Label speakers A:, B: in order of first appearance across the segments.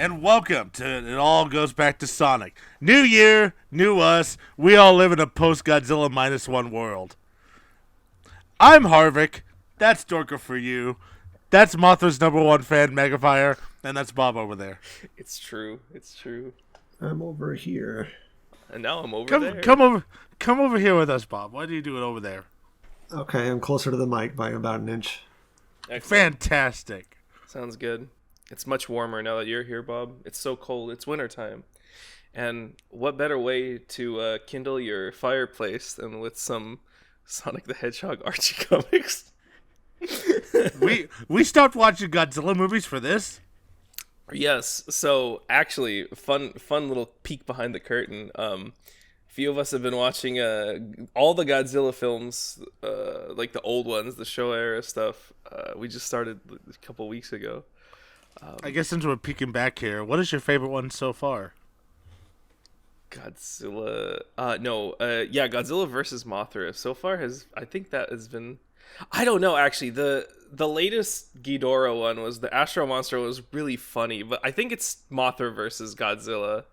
A: and welcome to It All Goes Back to Sonic. New year, new us, we all live in a post-Godzilla -1 world. I'm Harvek, that's Dorka for you, that's Mothra's #1 fan, MegaFire, and that's Bob over there.
B: It's true.
C: I'm over here.
B: And now I'm over there.
A: Come over here with us, Bob. Why do you do it over there?
C: Okay, I'm closer to the mic by about an inch.
B: Excellent.
A: Fantastic.
B: Sounds good. It's much warmer now that you're here, Bob. It's so cold. It's wintertime. And what better way to kindle your fireplace than with some Sonic the Hedgehog Archie comics?
A: we stopped watching Godzilla movies for this.
B: Yes. So actually, fun little peek behind the curtain. A few of us have been watching all the Godzilla films, like the old ones, the Showa era stuff. We just started a couple weeks ago.
A: I guess since we're peeking back here, what is your favorite one so far?
B: Godzilla. Godzilla versus Mothra. So far I think that has been. I don't know actually. The latest Ghidorah one was the Astro Monster was really funny, but I think it's Mothra versus Godzilla.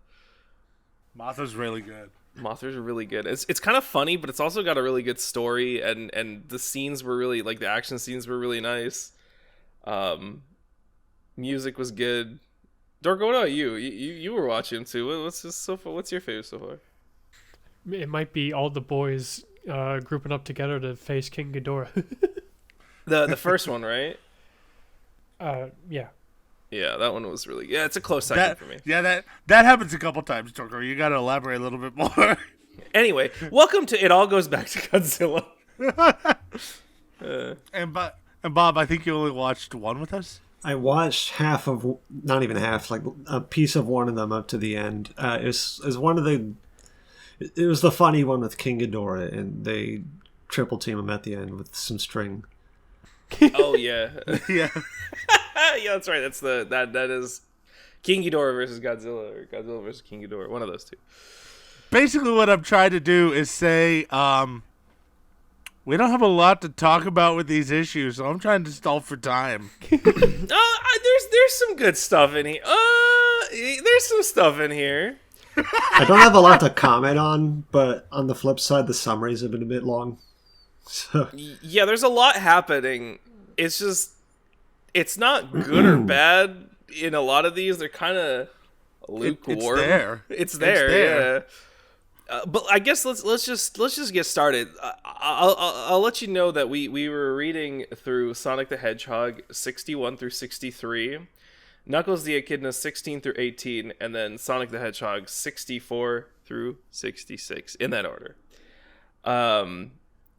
A: Mothra's really good.
B: Mothra's really good. It's kind of funny, but it's also got a really good story, and the scenes were really the action scenes were really nice. Music was good. Dork, what about you? You were watching too. What's your favorite so far?
D: It might be all the boys grouping up together to face King Ghidorah.
B: the first one, right?
D: Yeah.
B: Yeah, that one was really. Yeah, it's a close second for me.
A: Yeah, that happens a couple times, Dorko. You got to elaborate a little bit more.
B: Anyway, welcome to It All Goes Back to Godzilla.
A: And Bob, I think you only watched one with us.
C: I watched half of, not even half, like a piece of one of them up to the end. It was the funny one with King Ghidorah, and they triple team him at the end with some string.
B: Oh yeah,
A: Yeah.
B: yeah, that's right. That is King Ghidorah versus Godzilla, or Godzilla versus King Ghidorah. One of those two.
A: Basically, what I'm trying to do is say, we don't have a lot to talk about with these issues, so I'm trying to stall for time.
B: There's some good stuff in here. There's some stuff in here.
C: I don't have a lot to comment on, but on the flip side, the summaries have been a bit long. So.
B: Yeah, there's a lot happening. It's just, it's not good or bad in a lot of these. They're kind of lukewarm. It's there. Yeah. But I guess let's just get started. I'll let you know that we were reading through Sonic the Hedgehog 61 through 63, Knuckles the Echidna 16 through 18, and then Sonic the Hedgehog 64 through 66 in that order.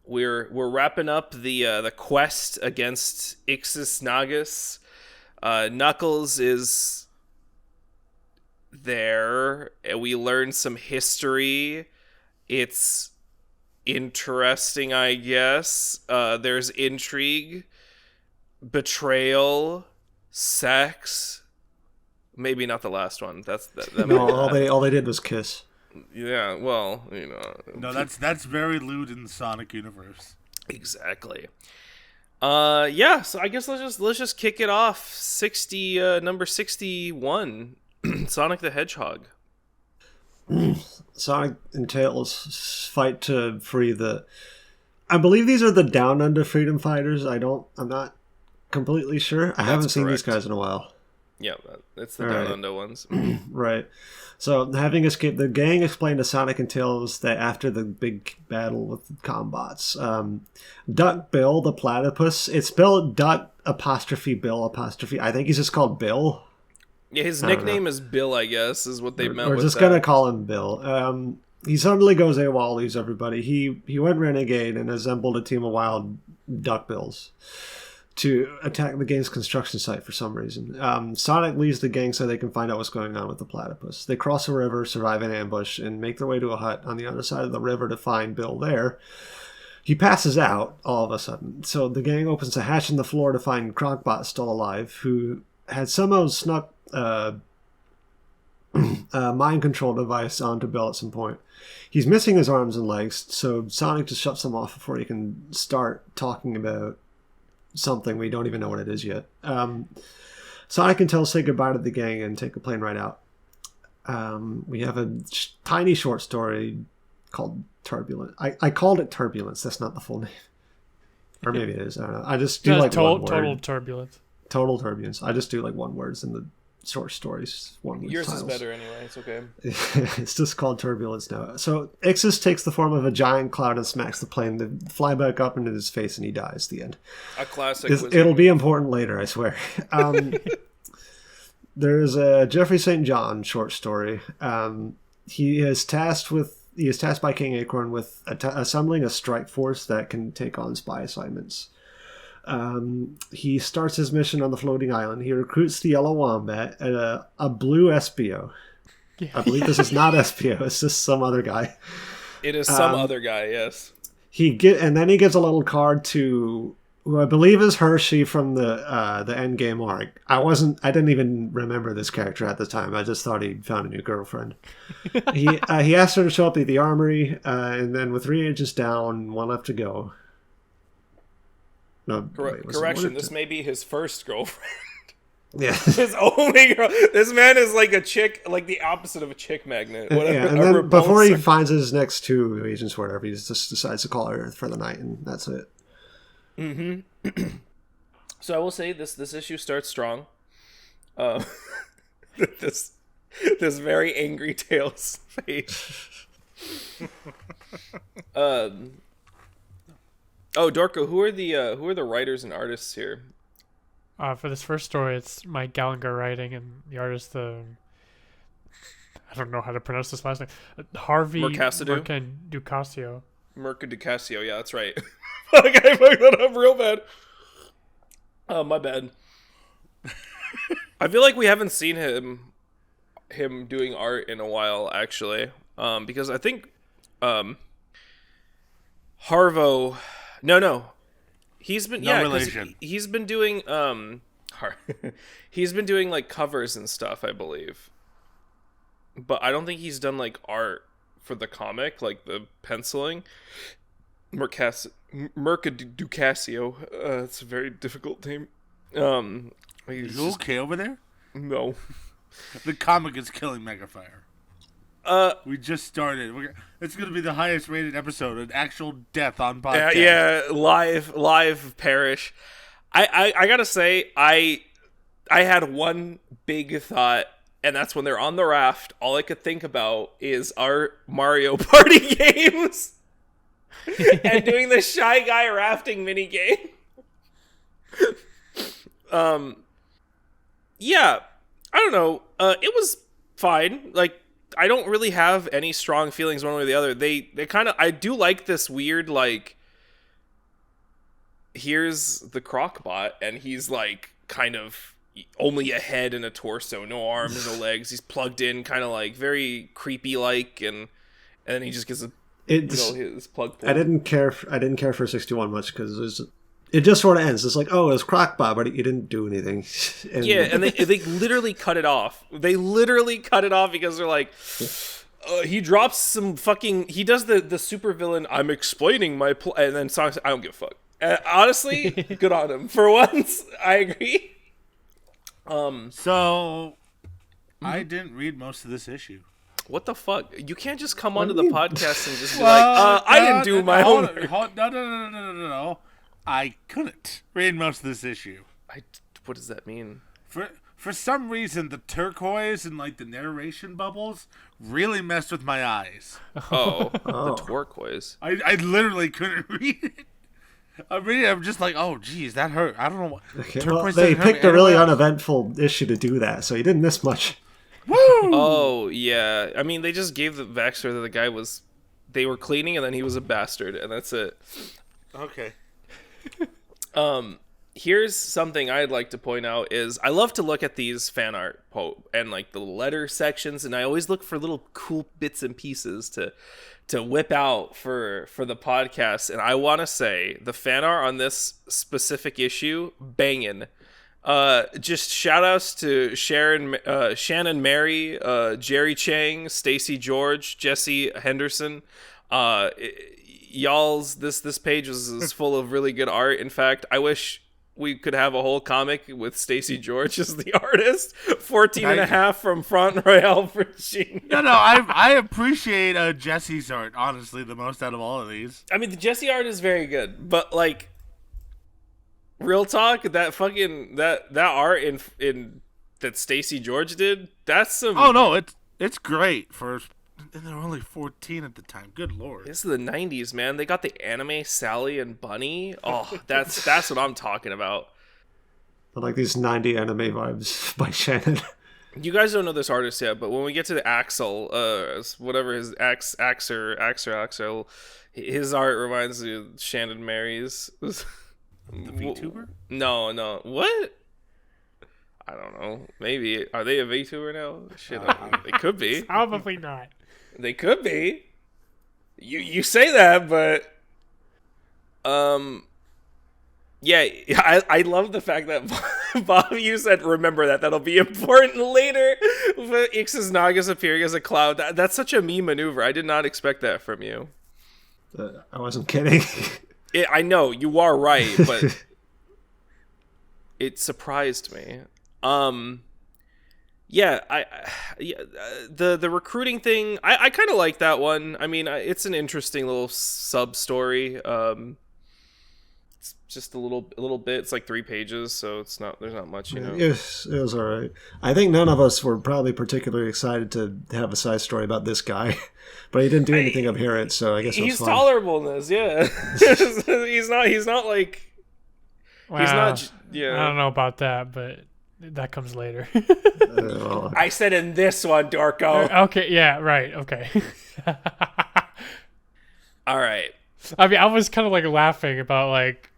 B: We're wrapping up the quest against Ixis Naugus. Knuckles is there, and we learn some history. It's interesting, I guess. There's intrigue, betrayal, sex. Maybe not the last one.
C: All they did was kiss.
B: Yeah, well, you know.
A: No, that's very lewd in the Sonic universe.
B: Exactly. Yeah. So I guess let's just kick it off. Number 61. Sonic the Hedgehog.
C: Sonic and Tails fight to free the... I believe these are the Down Under Freedom Fighters. I'm not completely sure. I haven't seen these guys in a while.
B: Yeah, it's the Down Under ones.
C: Right. So, having escaped, the gang explained to Sonic and Tails that after the big battle with Combots, Duck Bill, the platypus, it's spelled Duck apostrophe Bill apostrophe. I think he's just called Bill.
B: Yeah, his nickname is Bill, I guess, is what they meant with that.
C: We're just going to call him Bill. He suddenly goes AWOL, leaves everybody. He went renegade and assembled a team of wild Duck Bills to attack the gang's construction site for some reason. Sonic leaves the gang so they can find out what's going on with the platypus. They cross a river, survive an ambush, and make their way to a hut on the other side of the river to find Bill there. He passes out all of a sudden, so the gang opens a hatch in the floor to find Cronkbot still alive, who had somehow snuck a mind control device onto Bill at some point. He's missing his arms and legs, so Sonic just shuts them off before he can start talking about something we don't even know what it is yet. Sonic and Tails say goodbye to the gang and take a plane ride out. We have a tiny short story called Turbulence. I called it Turbulence. That's not the full name. Or maybe it is. I don't know. I just do like one word.
D: Total Turbulence.
C: Total Turbulence. I just do like one words in the short stories.
B: Yours
C: titles.
B: is better anyway. It's okay.
C: It's just called Turbulence now. So Ixis takes the form of a giant cloud and smacks the plane. They fly back up into his face and he dies. The end.
B: A classic.
C: It'll be important later, I swear. There's a Jeffrey St. John short story. He is tasked by King Acorn with assembling a strike force that can take on spy assignments. He starts his mission on the floating island. He recruits the yellow wombat and a blue Espio.
D: Yeah.
C: I believe this is not Espio. It's just some other guy.
B: It is some other guy. Yes.
C: And then he gives a little card to who I believe is Hershey from the Endgame arc. I didn't even remember this character at the time. I just thought he'd found a new girlfriend. He asked her to show up at the armory, and then with 3 agents down, 1 left to go. No,
B: correction. This may be his first girlfriend.
C: Yeah.
B: His only girl. This man is like a chick, like the opposite of a chick magnet. Whatever.
C: Yeah, and then before he finds his next 2 agents, or whatever, he just decides to call her for the night, and that's it.
B: Mm-hmm. So I will say this issue starts strong. This very angry Tails face. Oh, Dorko, who are the writers and artists here?
D: For this first story, it's Mike Gallagher writing, and the artist, I don't know how to pronounce this last name, Harvey Ducasio.
B: Mirka Ducasio, yeah, that's right. Fuck, I fucked that up real bad. Oh, my bad. I feel like we haven't seen him doing art in a while, actually, because I think Harvo. No. He's been he's been doing he's been doing like covers and stuff, I believe. But I don't think he's done like art for the comic, like the penciling. Mirka Ducasio. It's a very difficult name.
A: Is you okay over there?
B: No.
A: The comic is killing MegaFire. We just started. It's going to be the highest rated episode, an actual death on podcast.
B: Yeah, live Parish. I gotta say, I had one big thought, and that's when they're on the raft. All I could think about is our Mario Party games and doing the Shy Guy rafting mini game. Yeah, I don't know. It was fine. Like, I don't really have any strong feelings one way or the other. They kind of, I do like this weird, like, here's the Crocbot, and he's like kind of only a head and a torso, no arms, no legs. He's plugged in, kind of like very creepy like, and then he just gets his plug pulled.
C: I didn't care for 61 much because it just sort of ends. It's like, oh, it was Crocbot, but he didn't do anything.
B: And they literally cut it off. They literally cut it off because they're like, he drops some fucking. He does the supervillain. I'm explaining my and then Sonic. I don't give a fuck. Honestly, good on him for once. I agree.
A: So I didn't read most of this issue.
B: What the fuck? You can't just come onto the podcast and just be like, I didn't do my homework.
A: No. I couldn't read most of this issue.
B: What does that mean?
A: For some reason, the turquoise and like the narration bubbles really messed with my eyes.
B: Oh. The turquoise.
A: I literally couldn't read it. I'm just like, oh, geez, that hurt. I don't know what.
C: Okay, well, they picked a really uneventful issue to do that, so you didn't miss much.
A: Woo!
B: Oh, yeah. I mean, they just gave the backstory that the guy was. They were cleaning, and then he was a bastard, and that's it.
A: Okay.
B: Here's something I'd like to point out is I love to look at these fan art and like the letter sections, and I always look for little cool bits and pieces to whip out for the podcast. And I want to say the fan art on this specific issue, banging. Just shout outs to Shannon Mary, Jerry Chang, Stacy George, Jesse Henderson. Y'all's this page is full of really good art. In fact, I wish we could have a whole comic with Stacey George as the artist. 14 and a half from Front Royale, Virginia.
A: No, I appreciate Jesse's art, honestly, the most out of all of these.
B: I mean, the Jesse art is very good, but like, real talk, that fucking that art in that Stacey George did, that's some.
A: Oh no, it's great for. And they were only 14 at the time. Good lord.
B: This is the 90s, man. They got the anime Sally and Bunny. Oh, that's what I'm talking about.
C: I like these 90 anime vibes by Shannon.
B: You guys don't know this artist yet, but when we get to the Axel, whatever his Axel, his art reminds me of Shannon Mary's.
A: The VTuber?
B: No. What? I don't know. Maybe. Are they a VTuber now? Shit, they could be.
D: Probably not.
B: They could be. You say that, but yeah, I love the fact that Bob, you said remember that'll be important later. Ixis Naugus appearing as a cloud. That's such a me maneuver. I did not expect that from you.
C: I wasn't kidding.
B: I know you are right, but it surprised me. Yeah, the recruiting thing, I kind of like that one. I mean, it's an interesting little sub story. It's just a little bit. It's like 3 pages, so there's not much, you know.
C: It was all right. I think none of us were probably particularly excited to have a side story about this guy, but he didn't do anything apparent, so I guess it was
B: he's
C: fun.
B: tolerable in this. Yeah, he's not like.
D: Well,
B: he's not. Yeah,
D: I don't know about that, but. That comes later.
B: I said in this one, Dorko.
D: Okay, yeah, right, okay.
B: All right.
D: I mean, I was kind of like laughing about like,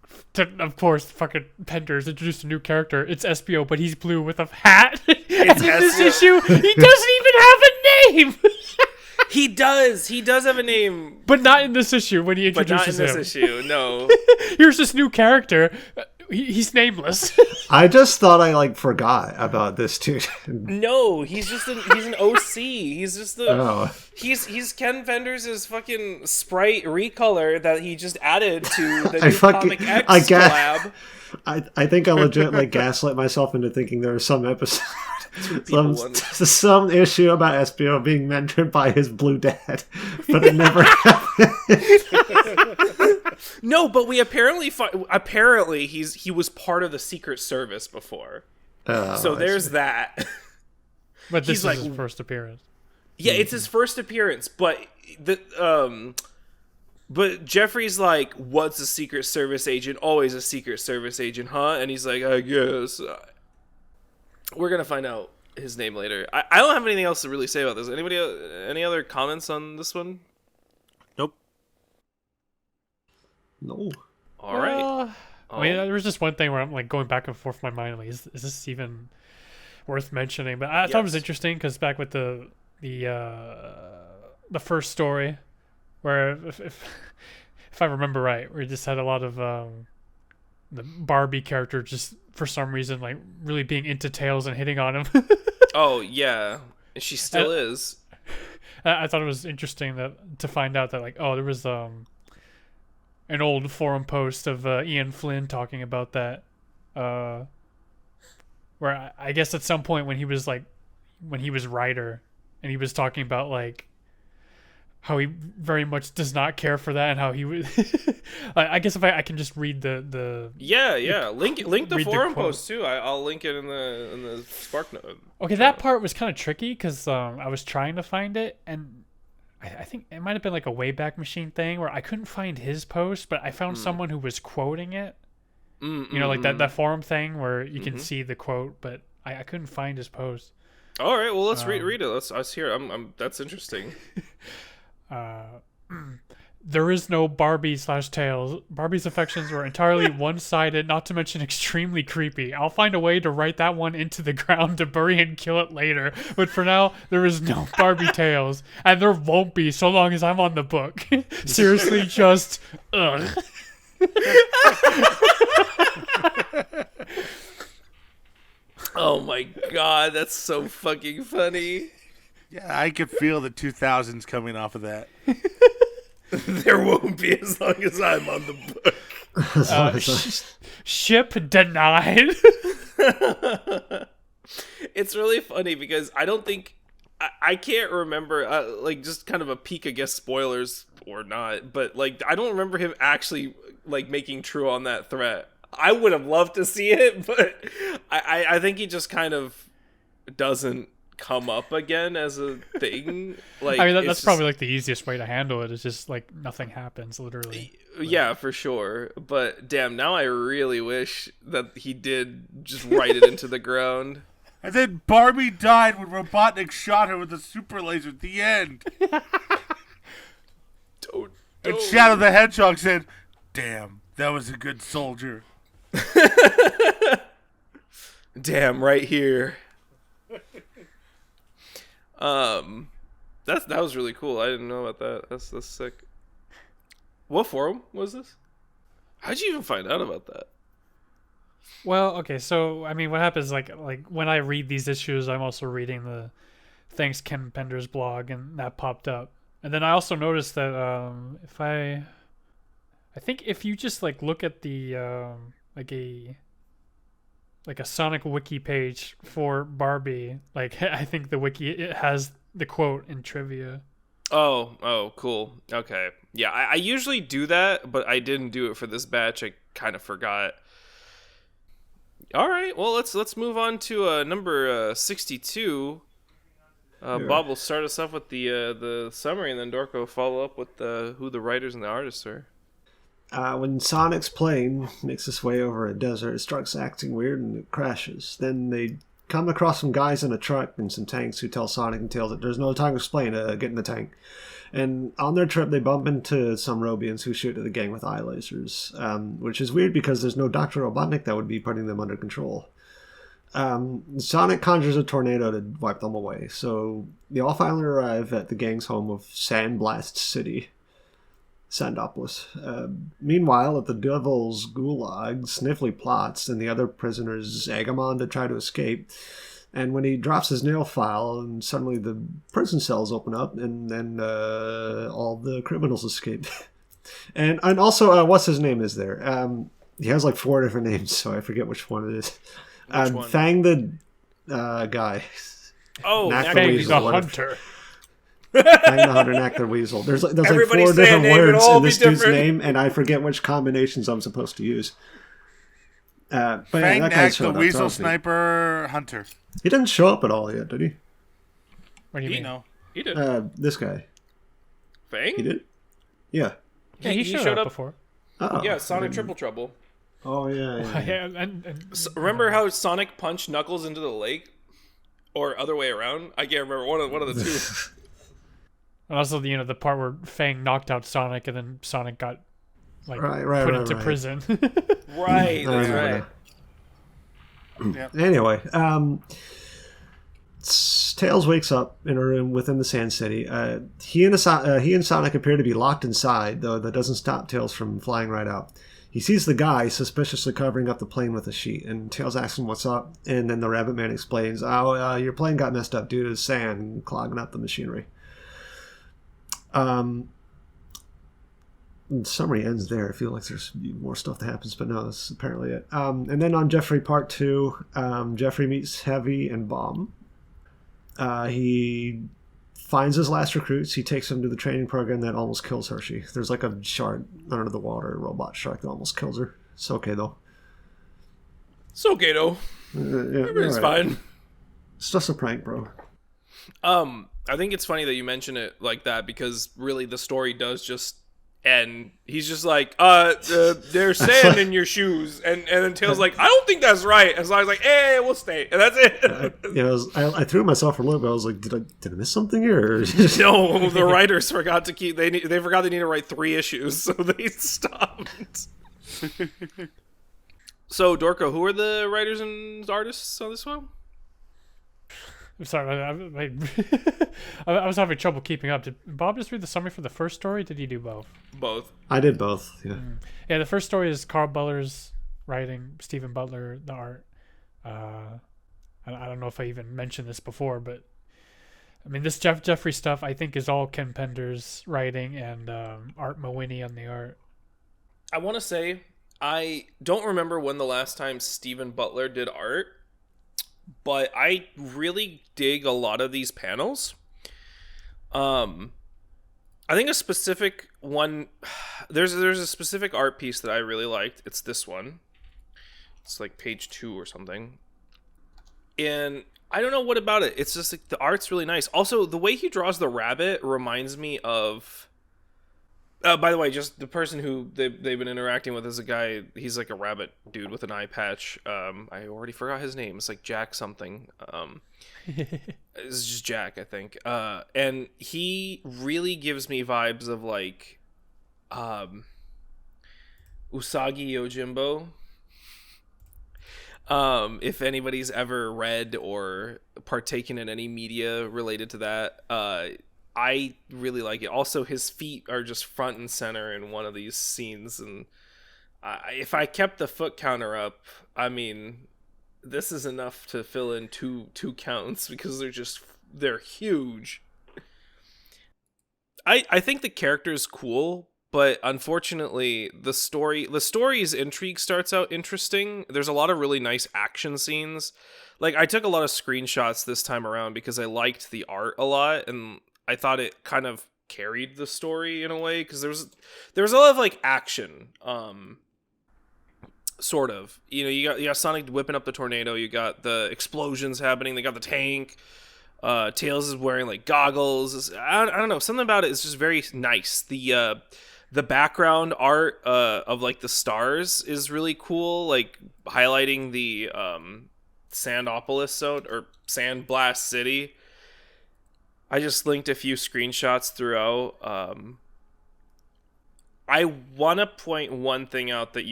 D: of course, fucking Pender's introduced a new character. It's Espio, but he's blue with a hat.
B: It's
D: in this issue, he doesn't even have a name.
B: He does have a name,
D: but not in this issue when he introduces him.
B: But not in this issue, no.
D: Here's this new character. He's nameless.
C: I just thought I forgot about this too.
B: No, he's an OC. He's just he's Ken Penders' fucking sprite recolor that he just added to the new Comic X collab.
C: I think I legit gaslit myself into thinking there was some episode, some issue about Espio being mentored by his blue dad, but it never happened.
B: No, but we apparently he was part of the Secret Service before, so there's that.
D: But this is his first appearance.
B: Yeah, it's his first appearance, but But Jeffrey's like, what's a Secret Service agent? Always a Secret Service agent, huh? And he's like, I guess. We're going to find out his name later. I don't have anything else to really say about this. Anybody, any other comments on this one?
A: Nope.
C: No.
B: All right.
D: I mean, there was just one thing where I'm going back and forth in my mind. Is this even worth mentioning? But I thought it was interesting because back with the first story, where if I remember right, we just had a lot of the Barbie character just for some reason really being into Tails and hitting on him.
B: Oh yeah, she still is.
D: I thought it was interesting to find out that there was an old forum post of Ian Flynn talking about that, where I guess at some point when he was writer and he was talking about how he very much does not care for that and how he would I guess if I can just read the
B: link the forum post too. I'll link it in the Spark note.
D: Okay, that part was kind of tricky because I was trying to find it and I think it might have been a Wayback Machine thing where I couldn't find his post, but I found someone who was quoting it. That forum thing where you can see the quote, but I couldn't find his post.
B: All right, well let's read it. Let's hear it. That's interesting.
D: There is no Barbie/Tails. Barbie's affections were entirely one-sided, not to mention extremely creepy. I'll find a way to write that one into the ground to bury and kill it later. But for now, there is no Barbie Tails. And there won't be so long as I'm on the book. Seriously, just ugh.
B: Oh my god, that's so fucking funny.
A: Yeah, I could feel the 2000s coming off of that.
B: There won't be as long as I'm on the book.
D: Ship denied.
B: It's really funny because I don't think I can't remember like just kind of a peek, I guess, spoilers or not, but like I don't remember him actually like making true on that threat. I would have loved to see it, but I think he just kind of doesn't come up again as a thing. Like,
D: I mean, that's probably like the easiest way to handle it. Is just like nothing happens, literally.
B: Yeah, for sure. But damn, now I really wish that he did just write it into the ground.
A: And then Barbie died when Robotnik shot her with a super laser at the end. And Shadow the Hedgehog said, "Damn, that was a good soldier."
B: Damn, right here. That was really cool. I didn't know about that. That's sick. What forum was this? How'd you even find out about that?
D: Well, okay, so I mean, what happens like when I read these issues, I'm also reading the Thanks Ken Pender's blog, and that popped up. And then I also noticed that if I think if you just like look at the like a Sonic wiki page for Barbie, like I think the wiki, it has the quote in trivia.
B: Oh, cool. Okay. Yeah, I usually do that, but I didn't do it for this batch. I kind of forgot. All right, well, let's move on to number 62. Bob will start us off with the summary, and then Dorko will follow up with who the writers and the artists are.
C: When Sonic's plane makes its way over a desert, it starts acting weird and it crashes. Then they come across some guys in a truck and some tanks who tell Sonic and Tails that there's no time to explain, get in the tank. And on their trip, they bump into some Robians who shoot at the gang with eye lasers, which is weird because there's no Dr. Robotnik that would be putting them under control. Sonic conjures a tornado to wipe them away, so they all finally arrive at the gang's home of Sandblast City, Sandopolis. Meanwhile, at the Devil's Gulag, Sniffly plots and the other prisoners egg him on to try to escape. And when he drops his nail file, and suddenly the prison cells open up, and then all the criminals escape. and also, what's his name is there? He has like 4 different names, so I forget which one it is.
B: Which one?
C: Fang the guy.
B: Oh,
D: Fang the Hunter.
C: Fang the Hunter, Knack the Weasel. There's like 4 different words in this dude's name, and I forget which combinations I'm supposed to use. But
A: Fang,
C: yeah,
A: Knack the Weasel, Sniper, Hunter.
C: He didn't show up at all yet, did he?
D: What do you mean?
A: No.
B: He did.
C: This guy.
B: Fang?
C: He did? Yeah.
D: Yeah, he showed up before.
C: Oh,
B: Yeah, Sonic Triple Trouble.
C: Oh, yeah.
D: Yeah, and
B: Remember how Sonic punched Knuckles into the lake? Or other way around? I can't remember. One of the two.
D: And also, the part where Fang knocked out Sonic, and then Sonic got put into prison.
B: Right, that's right.
A: Yeah.
C: Anyway, Tails wakes up in a room within the Sand City. He and Sonic appear to be locked inside, though that doesn't stop Tails from flying right out. He sees the guy suspiciously covering up the plane with a sheet, and Tails asks him what's up, and then the Rabbit Man explains, your plane got messed up due to sand clogging up the machinery. The summary ends there. I feel like there's more stuff that happens, but no, that's apparently it. And then on Jeffrey Part 2, Jeffrey meets Heavy and Bomb. He finds his last recruits. He takes them to the training program that almost kills Hershey. There's like a shark under the water, a robot shark that almost kills her. It's okay, though.
B: Everything's fine.
C: It's just a prank, bro.
B: I think it's funny that you mention it like that, because really the story does just end. He's just like, there's sand in your shoes, and then Tails like, I don't think that's right, and so I was like, hey, we'll stay, and that's it.
C: I threw myself for a little bit. I was like, did I miss something here?
B: No, the writers forgot to keep. They forgot they need to write 3 issues, so they stopped. So Dorko, who are the writers and artists on this one?
D: I'm sorry, I was having trouble keeping up. Did Bob just read the summary for the first story? Did he do both?
B: Both.
C: I did both, yeah.
D: Yeah, the first story is Carl Butler's writing, Stephen Butler, the art. I don't know if I even mentioned this before, but I mean, this Jeffrey stuff, I think, is all Ken Pender's writing and Art Mawhinney on the art.
B: I want to say, I don't remember when the last time Stephen Butler did art, but I really dig a lot of these panels. I think a specific one, there's a specific art piece that I really liked. It's this one. It's like page 2 or something. And I don't know what about it. It's just like the art's really nice. Also, the way he draws the rabbit reminds me of... by the way, just the person who they've been interacting with is a guy, he's like a rabbit dude with an eye patch. I already forgot his name. It's like Jack something. It's just Jack, I think. And he really gives me vibes of like Usagi Yojimbo. If anybody's ever read or partaken in any media related to that, I really like it. Also, his feet are just front and center in one of these scenes, and if I kept the foot counter up, I mean, this is enough to fill in two counts because they're huge. I think the character is cool, but unfortunately, the story's intrigue starts out interesting. There's a lot of really nice action scenes. Like, I took a lot of screenshots this time around because I liked the art a lot, and I thought it kind of carried the story in a way, because there was a lot of like action, sort of. You know, you got Sonic whipping up the tornado, you got the explosions happening, they got the tank. Tails is wearing like goggles. I don't know, something about it is just very nice. The background art of like the stars is really cool, like highlighting the Sandopolis zone or Sandblast City. I just linked a few screenshots throughout. I want to point one thing out that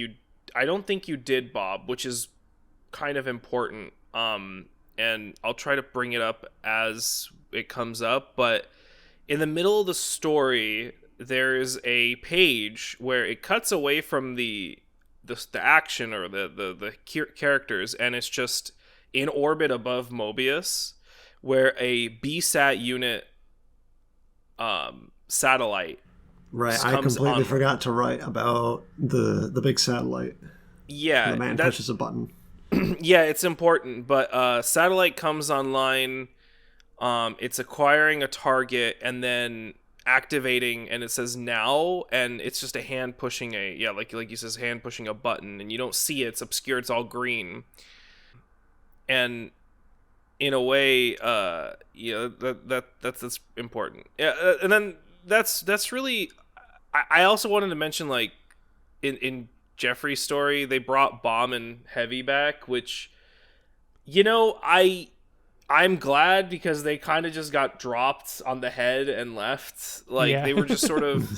B: I don't think you did, Bob, which is kind of important. And I'll try to bring it up as it comes up. But in the middle of the story, there's a page where it cuts away from the action or the characters, and it's just in orbit above Mobius, where a BSAT unit satellite.
C: Right, I completely forgot to write about the big satellite.
B: Yeah,
C: the man pushes a button.
B: Yeah, it's important, but satellite comes online. It's acquiring a target and then activating, and it says now, and it's just a hand pushing like you says, hand pushing a button, and you don't see it. It's obscure. It's all green, and in a way, that's important. Yeah, and then that's really. I also wanted to mention, like, in Jeffrey's story, they brought Bomb and Heavy back, which, you know, I'm glad, because they kind of just got dropped on the head and left. Like, They were just sort of.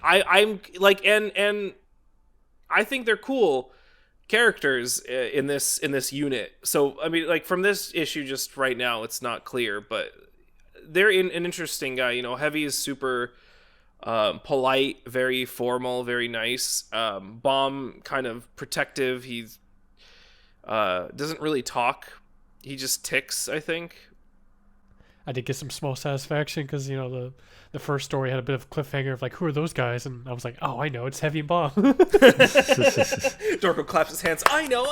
B: I'm like, and I think they're cool characters in this unit. So I mean, like, from this issue just right now, it's not clear, but they're an interesting guy. You know, Heavy is super polite, very formal, very nice. Bomb, kind of protective. He's doesn't really talk. He just ticks, I think.
D: I did get some small satisfaction because, you know, the first story had a bit of cliffhanger of like, who are those guys? And I was like, oh, I know, it's Heavy and Bomb.
B: Dorko claps his hands. I know.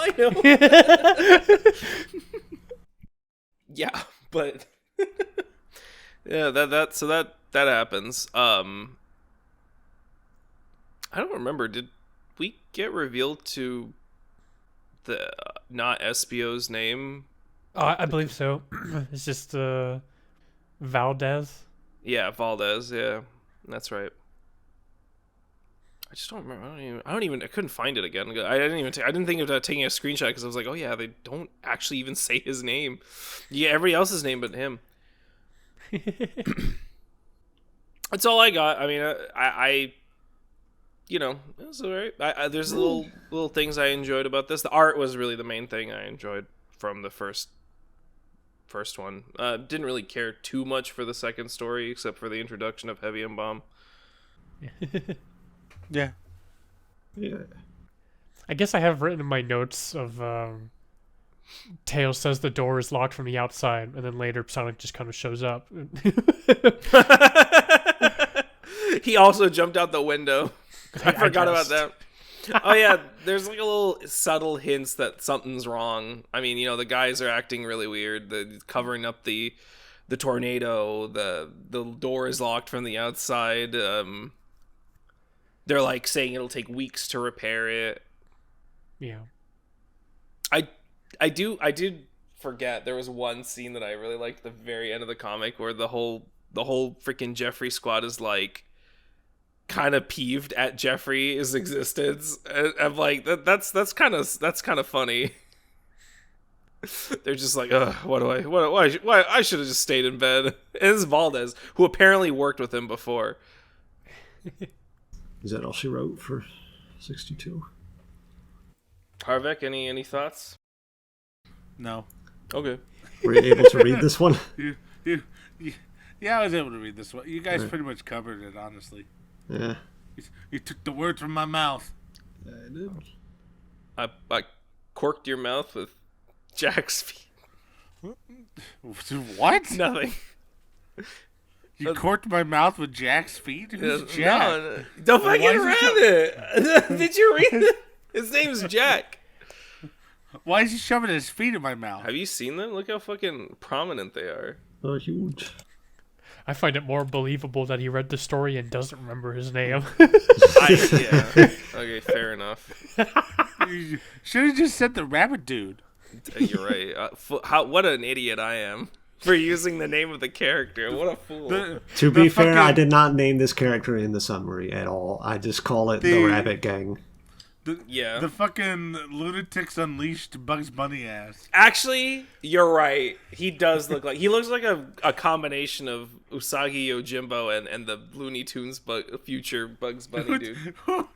B: Yeah, but yeah, that happens. I don't remember. Did we get revealed to the not Espio's name?
D: I believe so. It's just Valdez.
B: Yeah, Valdez. Yeah, that's right. I just don't remember. I couldn't find it again. I didn't think of taking a screenshot because I was like, oh yeah, they don't actually even say his name. Yeah, everybody else's name but him. That's all I got. I mean, I you know, it was alright. There's little things I enjoyed about this. The art was really the main thing I enjoyed from the first one. Didn't really care too much for the second story, except for the introduction of Heavy and Bomb.
A: Yeah.
D: I guess I have written in my notes of Tails says the door is locked from the outside, and then later Sonic just kind of shows up.
B: He also jumped out the window. I forgot about that. Oh yeah, there's like a little subtle hints that something's wrong. I mean, the guys are acting really weird. The covering up the tornado. The door is locked from the outside. They're like saying it'll take weeks to repair it.
D: Yeah.
B: I did forget there was one scene that I really liked at the very end of the comic where the whole freaking Jeffrey squad is like kind of peeved at Jeffrey's existence. I'm like, that's kind of funny. They're just like, why I should have just stayed in bed. And this is Valdez, who apparently worked with him before.
C: Is that all she wrote for 62?
B: Harvek, any thoughts?
A: No.
B: Okay.
C: Were you able to read this one?
A: Yeah, I was able to read this one. You guys pretty much covered it, honestly.
C: Yeah.
A: You took the words from my mouth.
C: I did.
B: I corked your mouth with Jack's feet.
A: What?
B: Nothing.
A: You corked my mouth with Jack's feet? Who's Jack?
B: No. Don't fucking rabbit. Did you read it? His name's Jack.
A: Why is he shoving his feet in my mouth?
B: Have you seen them? Look how fucking prominent they are.
C: Oh, huge.
D: I find it more believable that he read the story and doesn't remember his name.
B: Yeah. Okay, fair enough.
A: You should have just said the rabbit dude.
B: You're right. What an idiot I am for using the name of the character. What a fool.
C: To be fair, I did not name this character in the summary at all. I just call it the Rabbit Gang.
B: The
C: fucking
A: Lunatics Unleashed Bugs Bunny ass.
B: Actually, you're right. He looks like a combination of Usagi Yojimbo and the Looney Tunes future Bugs Bunny dude.
A: Who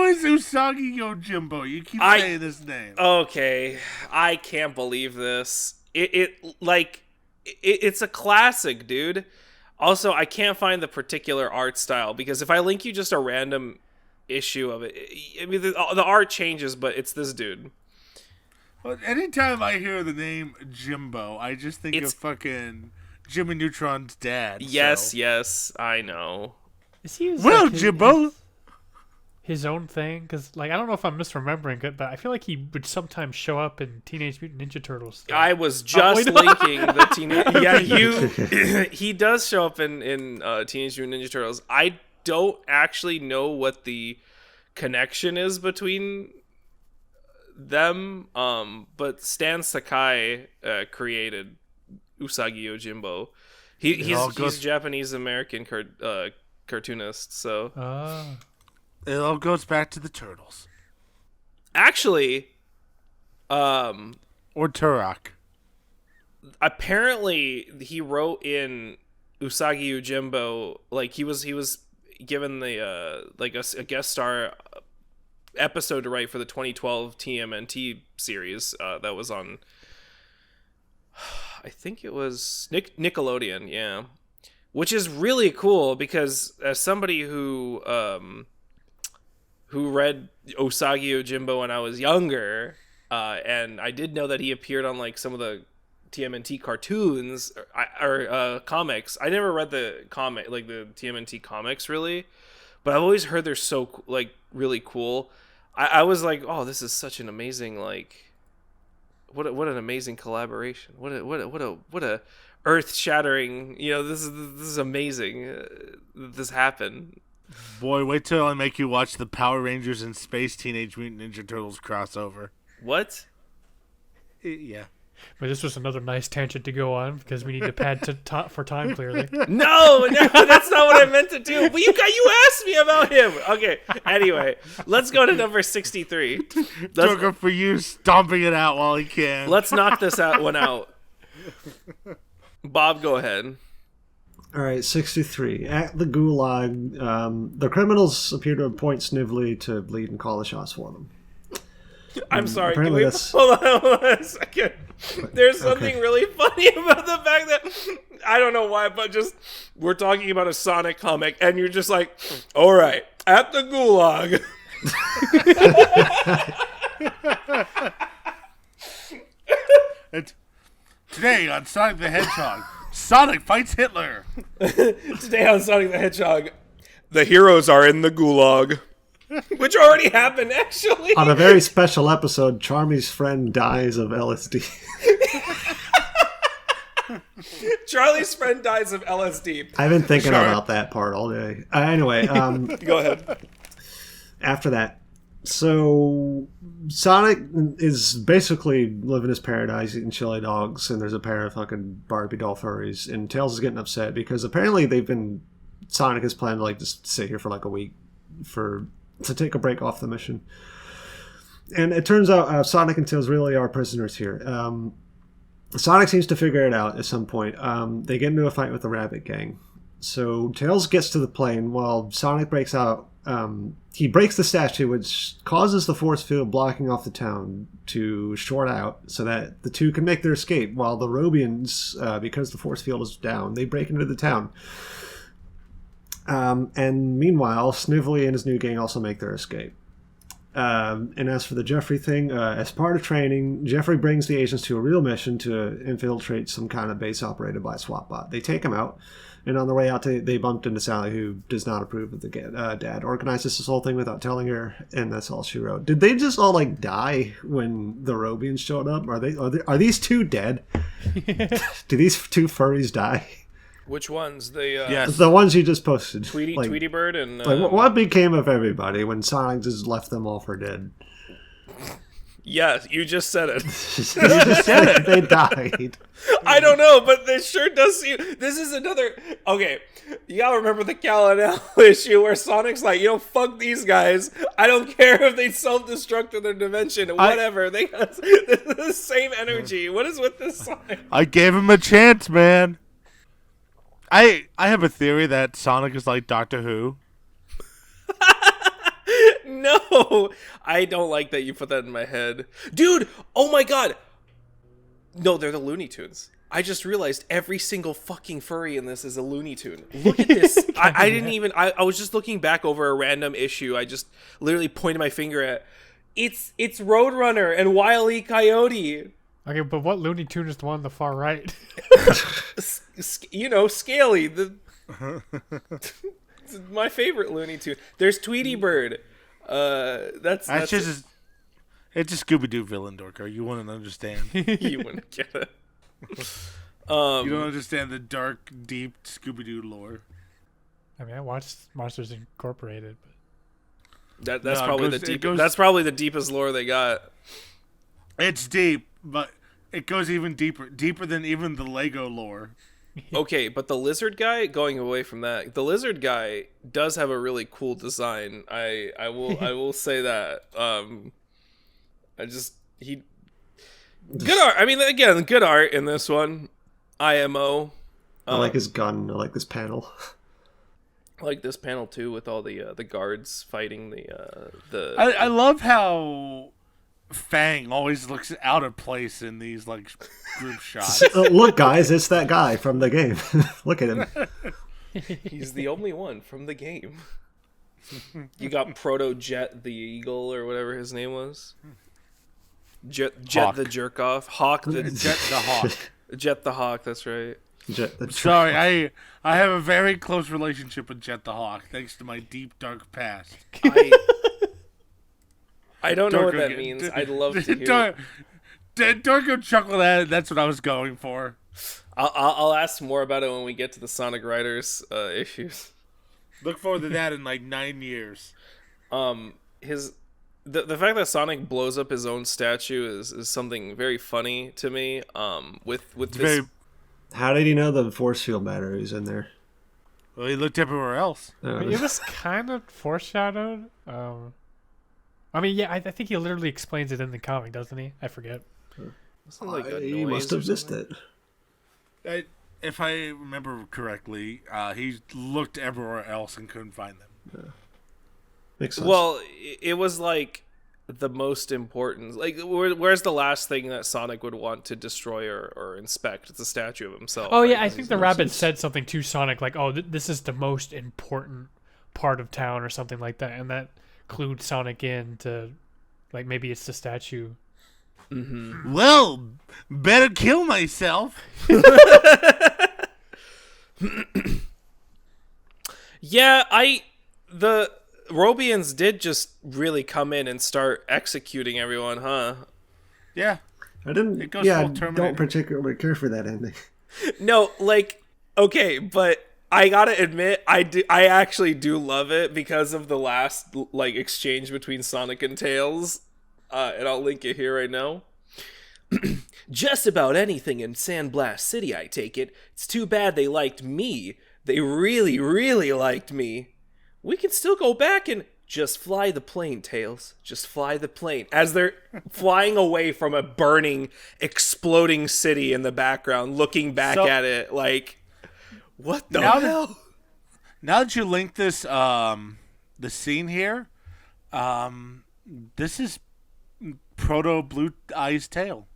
A: is Usagi Yojimbo? You keep saying his name.
B: Okay, I can't believe this. It's a classic, dude. Also, I can't find the particular art style because if I link you just a random issue of it, I mean the art changes, but it's this dude.
A: Well, anytime I hear the name Jimbo, I just think of fucking Jimmy Neutron's dad.
B: Yes, I know.
D: Is he
A: Jimbo?
D: His own thing? Because, I don't know if I'm misremembering it, but I feel like he would sometimes show up in Teenage Mutant Ninja Turtles stuff.
B: I was just linking the Teenage... Yeah, he does show up in Teenage Mutant Ninja Turtles. I don't actually know what the connection is between them, but Stan Sakai created Usagi Yojimbo. He's Japanese American cartoonist, so
A: it all goes back to the Turtles.
B: Actually,
A: or Turok.
B: Apparently, he wrote in Usagi Yojimbo, he was given the a guest star episode to write for the 2012 TMNT series that was on, I think it was Nickelodeon, yeah, which is really cool because as somebody who read Usagi Yojimbo when I was younger, and I did know that he appeared on some of the TMNT cartoons or comics. I never read the comic, the TMNT comics really, but I've always heard they're so really cool. I was like, oh, this is such an amazing what an amazing collaboration. What a earth shattering. This is amazing. This happened.
A: Boy, wait till I make you watch the Power Rangers in Space Teenage Mutant Ninja Turtles crossover.
B: What?
A: Yeah.
D: But this was another nice tangent to go on because we need to pad for time, clearly.
B: No, that's not what I meant to do. But you asked me about him. Okay, anyway, let's go to number 63.
A: Joker for you stomping it out while he can.
B: Let's knock this one out. Bob, go ahead.
C: All right, 63. At the Gulag, the criminals appear to appoint Snively to lead and call the shots for them.
B: I'm sorry. Hold on a second. There's something really funny about the fact that I don't know why, but just we're talking about a Sonic comic, and you're just like, all right, at the Gulag.
A: Today on Sonic the Hedgehog, Sonic fights Hitler.
B: Today on Sonic the Hedgehog, the heroes are in the Gulag. Which already happened, actually.
C: On a very special episode, Charmy's friend dies of LSD.
B: Charlie's friend dies of LSD.
C: I've been thinking about that part all day. Anyway,
B: Go ahead.
C: after that, so Sonic is basically living his paradise, eating chili dogs, and there's a pair of fucking Barbie doll furries, and Tails is getting upset because apparently Sonic has planned to like just sit here for like a week to take a break off the mission. And it turns out Sonic and Tails really are prisoners here. Sonic seems to figure it out at some point. They get into a fight with the Rabbit Gang. So Tails gets to the plane while Sonic breaks out. He breaks the statue, which causes the force field blocking off the town to short out so that the two can make their escape, while the Robians, because the force field is down, they break into the town. And meanwhile, Snively and his new gang also make their escape. And as for the Jeffrey thing, as part of training, Jeffrey brings the agents to a real mission to infiltrate some kind of base operated by a SWAT bot. They take him out, and on their way out, they bumped into Sally, who does not approve of the dad. Organizes this whole thing without telling her, and that's all she wrote. Did they just all like die when the Robians showed up? Are these two dead? Do these two furries die?
B: Which ones?
A: Yes.
C: The ones you just posted.
B: Tweety Bird and...
C: what became of everybody when Sonic just left them all for dead?
B: Yeah, you just said it.
C: You just said it. They died.
B: I don't know, but it sure does seem... This is another... Okay, you gotta remember the Cal-L issue where Sonic's like, fuck these guys. I don't care if they self-destruct in their dimension. Whatever. They got the same energy. What is with this Sonic?
A: I gave him a chance, man. I have a theory that Sonic is like Doctor Who.
B: No, I don't like that you put that in my head. Dude, oh my god. No, they're the Looney Tunes. I just realized every single fucking furry in this is a Looney Tune. Look at this. I didn't even... I was just looking back over a random issue. I just literally pointed my finger at... It's Roadrunner and Wile E. Coyote.
D: Okay, but what Looney Tune is the one on the far right?
B: Scaly. My favorite Looney Tune. There's Tweety Bird. It's
A: just Scooby-Doo villain, Dorker. You wouldn't understand.
B: You wouldn't get it.
A: You don't understand the dark, deep Scooby-Doo lore.
D: I mean, I watched Monsters Incorporated, but
B: that's probably the deepest lore they got.
A: It's deep, but it goes even deeper than even the Lego lore.
B: Okay, but the lizard guy, going away from that, the lizard guy does have a really cool design. I will say that. Good art. I mean, again, good art in this one. IMO.
C: I like his gun. I like this panel.
B: I like this panel too, with all the guards fighting the.
A: I love how Fang always looks out of place in these like group shots.
C: Look, guys, it's that guy from the game. Look at him.
B: He's the only one from the game. You got Proto Jet the Eagle or whatever his name was. Jet the jerk off. Hawk the
A: Jet the Hawk.
B: Jet the Hawk. That's right.
A: Sorry, I have a very close relationship with Jet the Hawk, thanks to my deep dark past.
B: I don't know what that means. I'd love to hear.
A: Dorko chuckled at it. That's what I was going for.
B: I'll ask more about it when we get to the Sonic Riders issues.
A: Look forward to that in like 9 years.
B: The fact that Sonic blows up his own statue is something very funny to me. With this.
C: How did he know the force field batteries in there?
A: Well, he looked everywhere else.
D: It was kind of foreshadowed. I mean, yeah, I think he literally explains it in the comic, doesn't he? I forget.
C: He must have missed it.
A: If I remember correctly, he looked everywhere else and couldn't find them.
C: Yeah. Makes sense.
B: Well, it was like the most important. Like, where's the last thing that Sonic would want to destroy or inspect? It's a statue of himself.
D: Oh, right? Yeah, I think the rabbit said something to Sonic like, oh, this is the most important part of town or something like that. And that clued Sonic in to, like, maybe it's the statue.
B: Mm-hmm.
A: Well, better kill myself.
B: Yeah, Robians did just really come in and start executing everyone, huh?
A: Yeah.
C: I didn't.
A: It goes
C: Yeah, I
A: full Terminator.
C: don't particularly care for that ending.
B: No, like, okay, but I gotta admit, I actually do love it because of the last like exchange between Sonic and Tails, and I'll link it here right now. Just about anything in Sandblast City, I take it. It's too bad they liked me. They really, really liked me. We can still go back and just fly the plane, Tails. Just fly the plane. As they're flying away from a burning, exploding city in the background, looking back at it like, what the hell?
A: Now that you link this, the scene here, this is proto Blue Eyes Tail.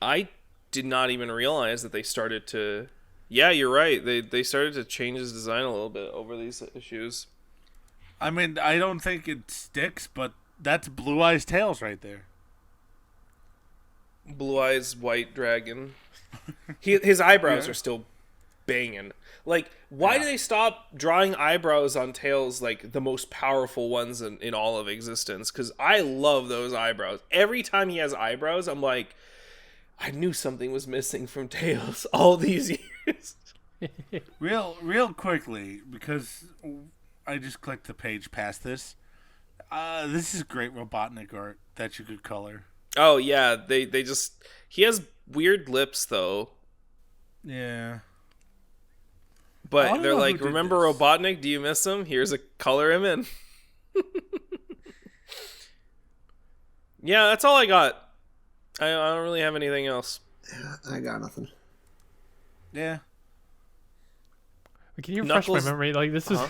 B: I did not even realize that they started to... Yeah, you're right. They started to change his design a little bit over these issues.
A: I mean, I don't think it sticks, but that's Blue Eyes Tails right there.
B: Blue Eyes White Dragon. His eyebrows are still banging. Like, why do they stop drawing eyebrows on Tails, like, the most powerful ones in all of existence? Because I love those eyebrows. Every time he has eyebrows, I'm like... I knew something was missing from Tails all these years.
A: Real quickly, because I just clicked the page past this. This is great Robotnik art that you could color.
B: Oh yeah, they just... He has weird lips though.
A: Yeah.
B: But they're like, remember Robotnik? Do you miss him? Here's a color him in. Yeah, that's all I got. I don't really have anything else.
C: Yeah, I got nothing.
A: Yeah.
D: Can you refresh my memory? Like, this is...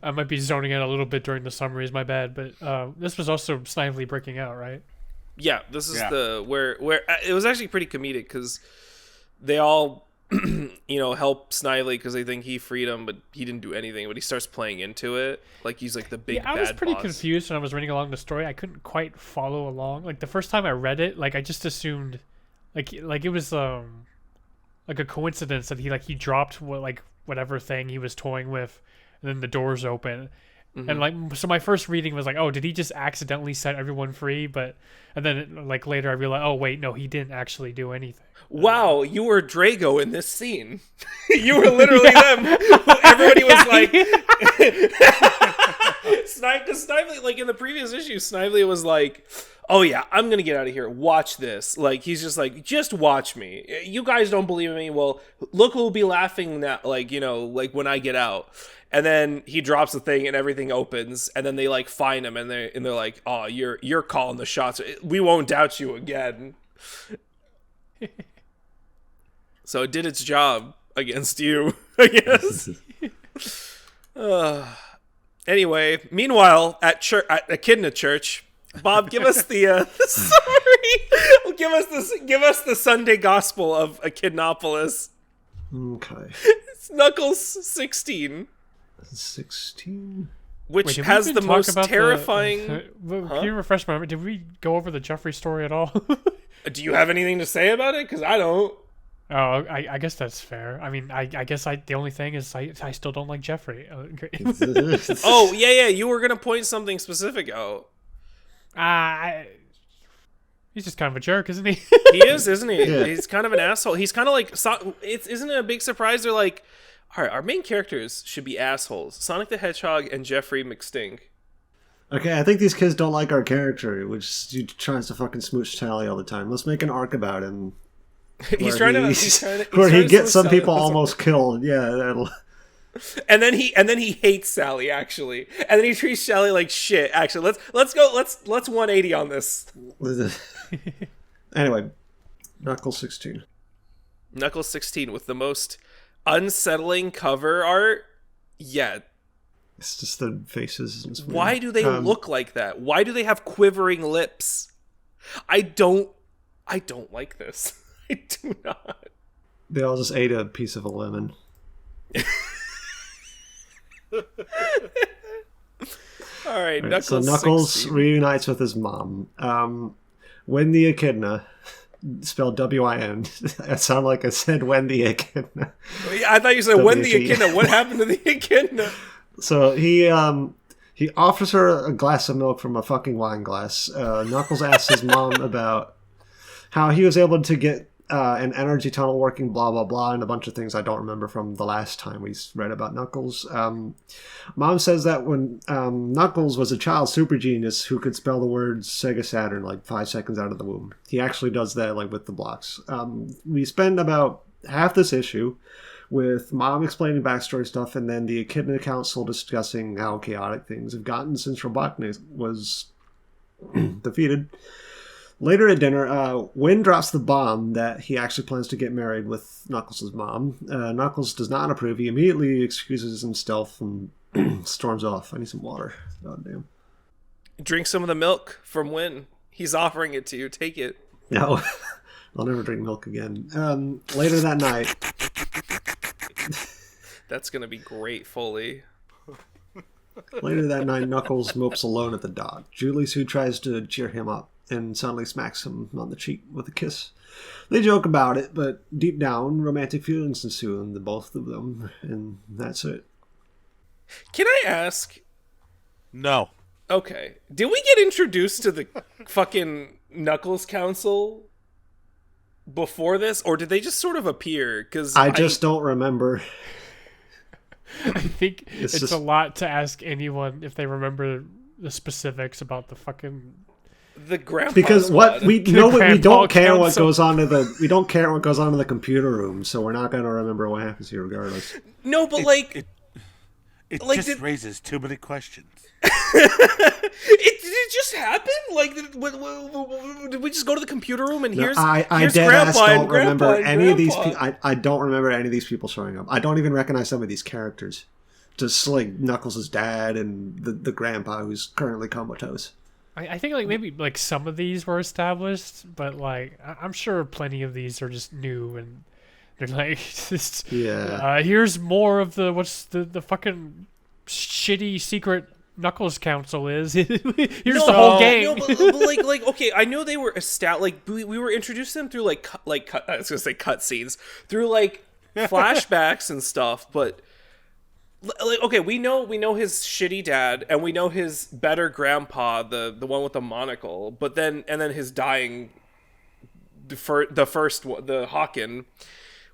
D: I might be zoning out a little bit during the summaries, my bad, but this was also Snively breaking out, right?
B: Yeah, this is the... Where it was actually pretty comedic, because they all, help Snively because they think he freed him, but he didn't do anything, but he starts playing into it. Like, he's like the big bad boss. I was pretty
D: confused when I was reading along the story. I couldn't quite follow along. Like, the first time I read it, like, I just assumed... Like it was, like a coincidence that he dropped whatever thing he was toying with, and then the doors open. Mm-hmm. And, like, so my first reading was like, oh, did he just accidentally set everyone free? And then, like, later I realized, oh, wait, no, he didn't actually do anything.
B: Wow, you were Drago in this scene. You were literally them. Everybody was like... Snively, like, in the previous issue, Snively was like, oh yeah, I'm gonna get out of here. Watch this. Like, he's just like, just watch me. You guys don't believe in me? Well, look who'll be laughing now, like, like when I get out. And then he drops the thing and everything opens, and then they like find him and they're like, oh, you're calling the shots. We won't doubt you again. So it did its job against you, I guess. Anyway, meanwhile, at Echidna Church, Bob, give us the summary. Give us the Sunday Gospel of Echidnopolis.
C: Okay.
B: It's Knuckles 16.
C: 16?
B: Which has the most terrifying...
D: Can you refresh my memory? Did we go over the Jeffrey story at all?
B: Do you have anything to say about it? Because I don't.
D: Oh, I guess that's fair. I mean, I guess the only thing is I still don't like Jeffrey.
B: Oh, yeah, you were going to point something specific out.
D: He's just kind of a jerk, isn't he?
B: He is, isn't he? Yeah. He's kind of an asshole. He's kind of like... Isn't it a big surprise? They're like, all right, our main characters should be assholes. Sonic the Hedgehog and Jeffrey McStink.
C: Okay, I think these kids don't like our character, which he tries to fucking smooch Tally all the time. Let's make an arc about him.
B: He's trying to
C: where he gets some people almost killed. Yeah,
B: and then he hates Sally actually, and then he treats Sally like shit. Actually, let's 180 on this.
C: Anyway, Knuckles 16.
B: Knuckles 16 with the most unsettling cover art yet.
C: It's just the faces.
B: Why do they look like that? Why do they have quivering lips? I don't like this. I do not.
C: They all just ate a piece of a lemon.
B: All right, Knuckles. So
C: Knuckles
B: 16.
C: reunites with his mom. When the Echidna, spelled W-I-N. It sounded like I said when the Echidna.
B: I thought you said when the Echidna. What happened to the Echidna?
C: So he offers her a glass of milk from a fucking wine glass. Knuckles asks his mom about how he was able to get an energy tunnel working, blah, blah, blah, and a bunch of things I don't remember from the last time we read about Knuckles. Mom says that when Knuckles was a child super genius who could spell the words Sega Saturn like 5 seconds out of the womb. He actually does that like with the blocks. We spend about half this issue with Mom explaining backstory stuff and then the Echidna Council discussing how chaotic things have gotten since Robotnik was defeated. Later at dinner, Wynn drops the bomb that he actually plans to get married with Knuckles' mom. Knuckles does not approve. He immediately excuses himself and storms off. I need some water. God damn.
B: Drink some of the milk from Wynn. He's offering it to you. Take it.
C: No, I'll never drink milk again. Later that night...
B: That's going to be great, Foley.
C: Later that night, Knuckles mopes alone at the dock. Julie Sue tries to cheer him up and suddenly smacks him on the cheek with a kiss. They joke about it, but deep down, romantic feelings ensue in the both of them, and that's it.
B: Can I ask?
A: No.
B: Okay. Did we get introduced to the fucking Knuckles Council before this, or did they just sort of appear? Because
C: I just don't remember.
D: I think it's
C: just
D: a lot to ask anyone if they remember the specifics about the fucking...
B: The grandpa
C: because
B: squad.
C: what we know, we don't care what
D: Council.
C: goes on to the we don't care what goes on in the computer room, so we're not going to remember what happens here regardless.
B: No, but like
A: it
B: like,
A: just raises too many questions.
B: Did it just happen? Like, did we just go to the computer room and here's
C: I
B: here's
C: dead ass
B: grandpa
C: don't
B: and grandpa
C: remember
B: and
C: any of these.
B: grandpa.
C: I don't remember any of these people showing up. I don't even recognize some of these characters. Just like Knuckles' dad and the grandpa who's currently comatose.
D: I think like maybe like some of these were established, but like I'm sure plenty of these are just new and they're like, just,
C: Yeah.
D: here's more of what's the fucking shitty secret Knuckles Council is. Here's the whole gang.
B: No, but like okay, I know they were established. Like we were introduced to them through I was gonna say cutscenes, through like flashbacks and stuff, but. Like, okay, we know his shitty dad, and we know his better grandpa, the one with the monocle. But then his dying, the first one, the Hawken.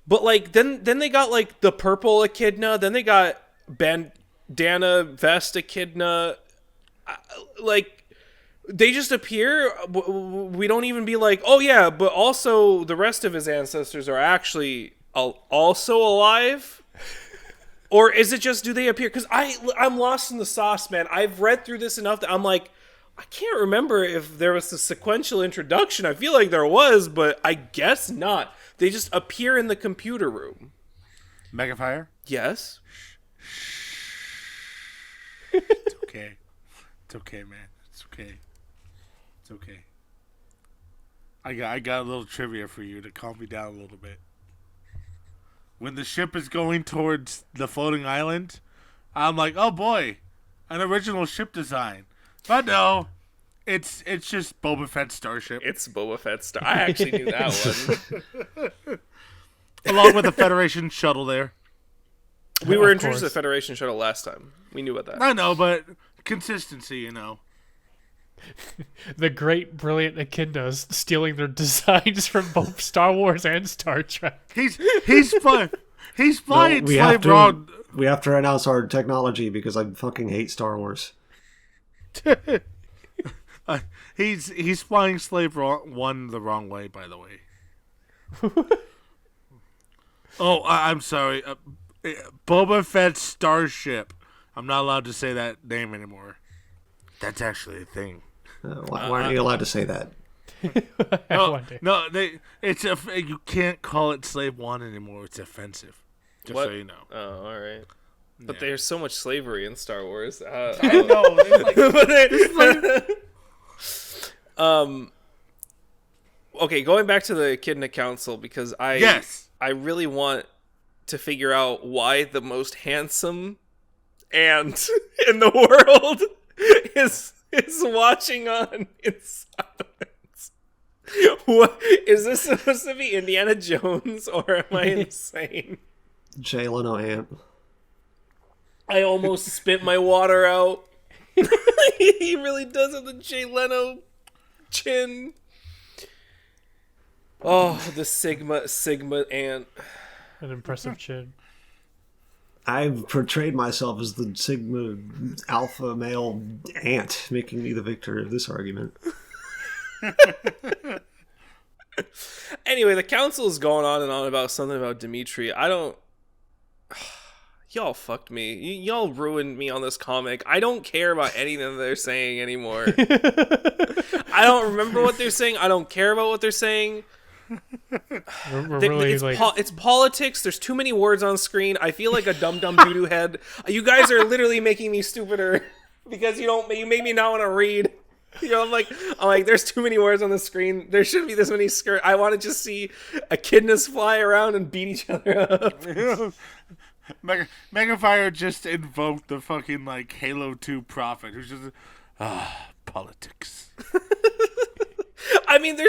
B: But like then they got like the purple Echidna. Then they got bandana vest Echidna. Like they just appear. We don't even be like, oh yeah, but also the rest of his ancestors are actually also alive. Or is it just, do they appear? Because I'm lost in the sauce, man. I've read through this enough that I'm like, I can't remember if there was a sequential introduction. I feel like there was, but I guess not. They just appear in the computer room.
A: MegaFire?
B: Yes?
A: It's okay. It's okay, man. It's okay. It's okay. I got a little trivia for you to calm me down a little bit. When the ship is going towards the floating island, I'm like, oh boy, an original ship design. But no, it's just Boba Fett's starship.
B: It's Boba Fett's star. I actually knew that one.
A: Along with the Federation shuttle there.
B: We were
D: Of
B: introduced to the
D: course.
B: Federation shuttle last time. We knew about that.
A: I know, but consistency, you know.
D: The great, brilliant Echidnas stealing their designs from both Star Wars and Star Trek.
A: He's flying
C: we
A: slave rod.
C: we have to announce our technology because I fucking hate Star Wars.
A: He's flying slave one the wrong way, by the way. I'm sorry. Boba Fett's starship. I'm not allowed to say that name anymore. That's actually a thing.
C: Why aren't you allowed to say that?
D: No,
A: You can't call it Slave One anymore. It's offensive. Just
B: What?
A: so you know.
B: Oh, all right. But
A: Yeah.
B: there's so much slavery in Star Wars.
A: I know.
B: Okay, going back to the Echidna Council, because I really want to figure out why the most handsome ant in the world is watching on in silence. What is this supposed to be, Indiana Jones, or am I insane?
C: Jay Leno Ant.
B: I almost spit my water out. He really does have the Jay Leno chin. Oh, the Sigma ant.
D: An impressive chin.
C: I've portrayed myself as the Sigma alpha male ant, making me the victor of this argument.
B: Anyway, the council is going on and on about something about Dimitri. I don't... Y'all fucked me. Y'all ruined me on this comic. I don't care about anything they're saying anymore. I don't remember what they're saying. I don't care about what they're saying. It's politics. There's too many words on screen. I feel like a dumb doo-doo head. You guys are literally making me stupider because you make me not want to read. You know, I'm like, there's too many words on the screen. There shouldn't be this many skirts. I want to just see echidnas fly around and beat each other up.
A: MegaFire just invoked the fucking like Halo 2 prophet who's just politics.
B: I mean, there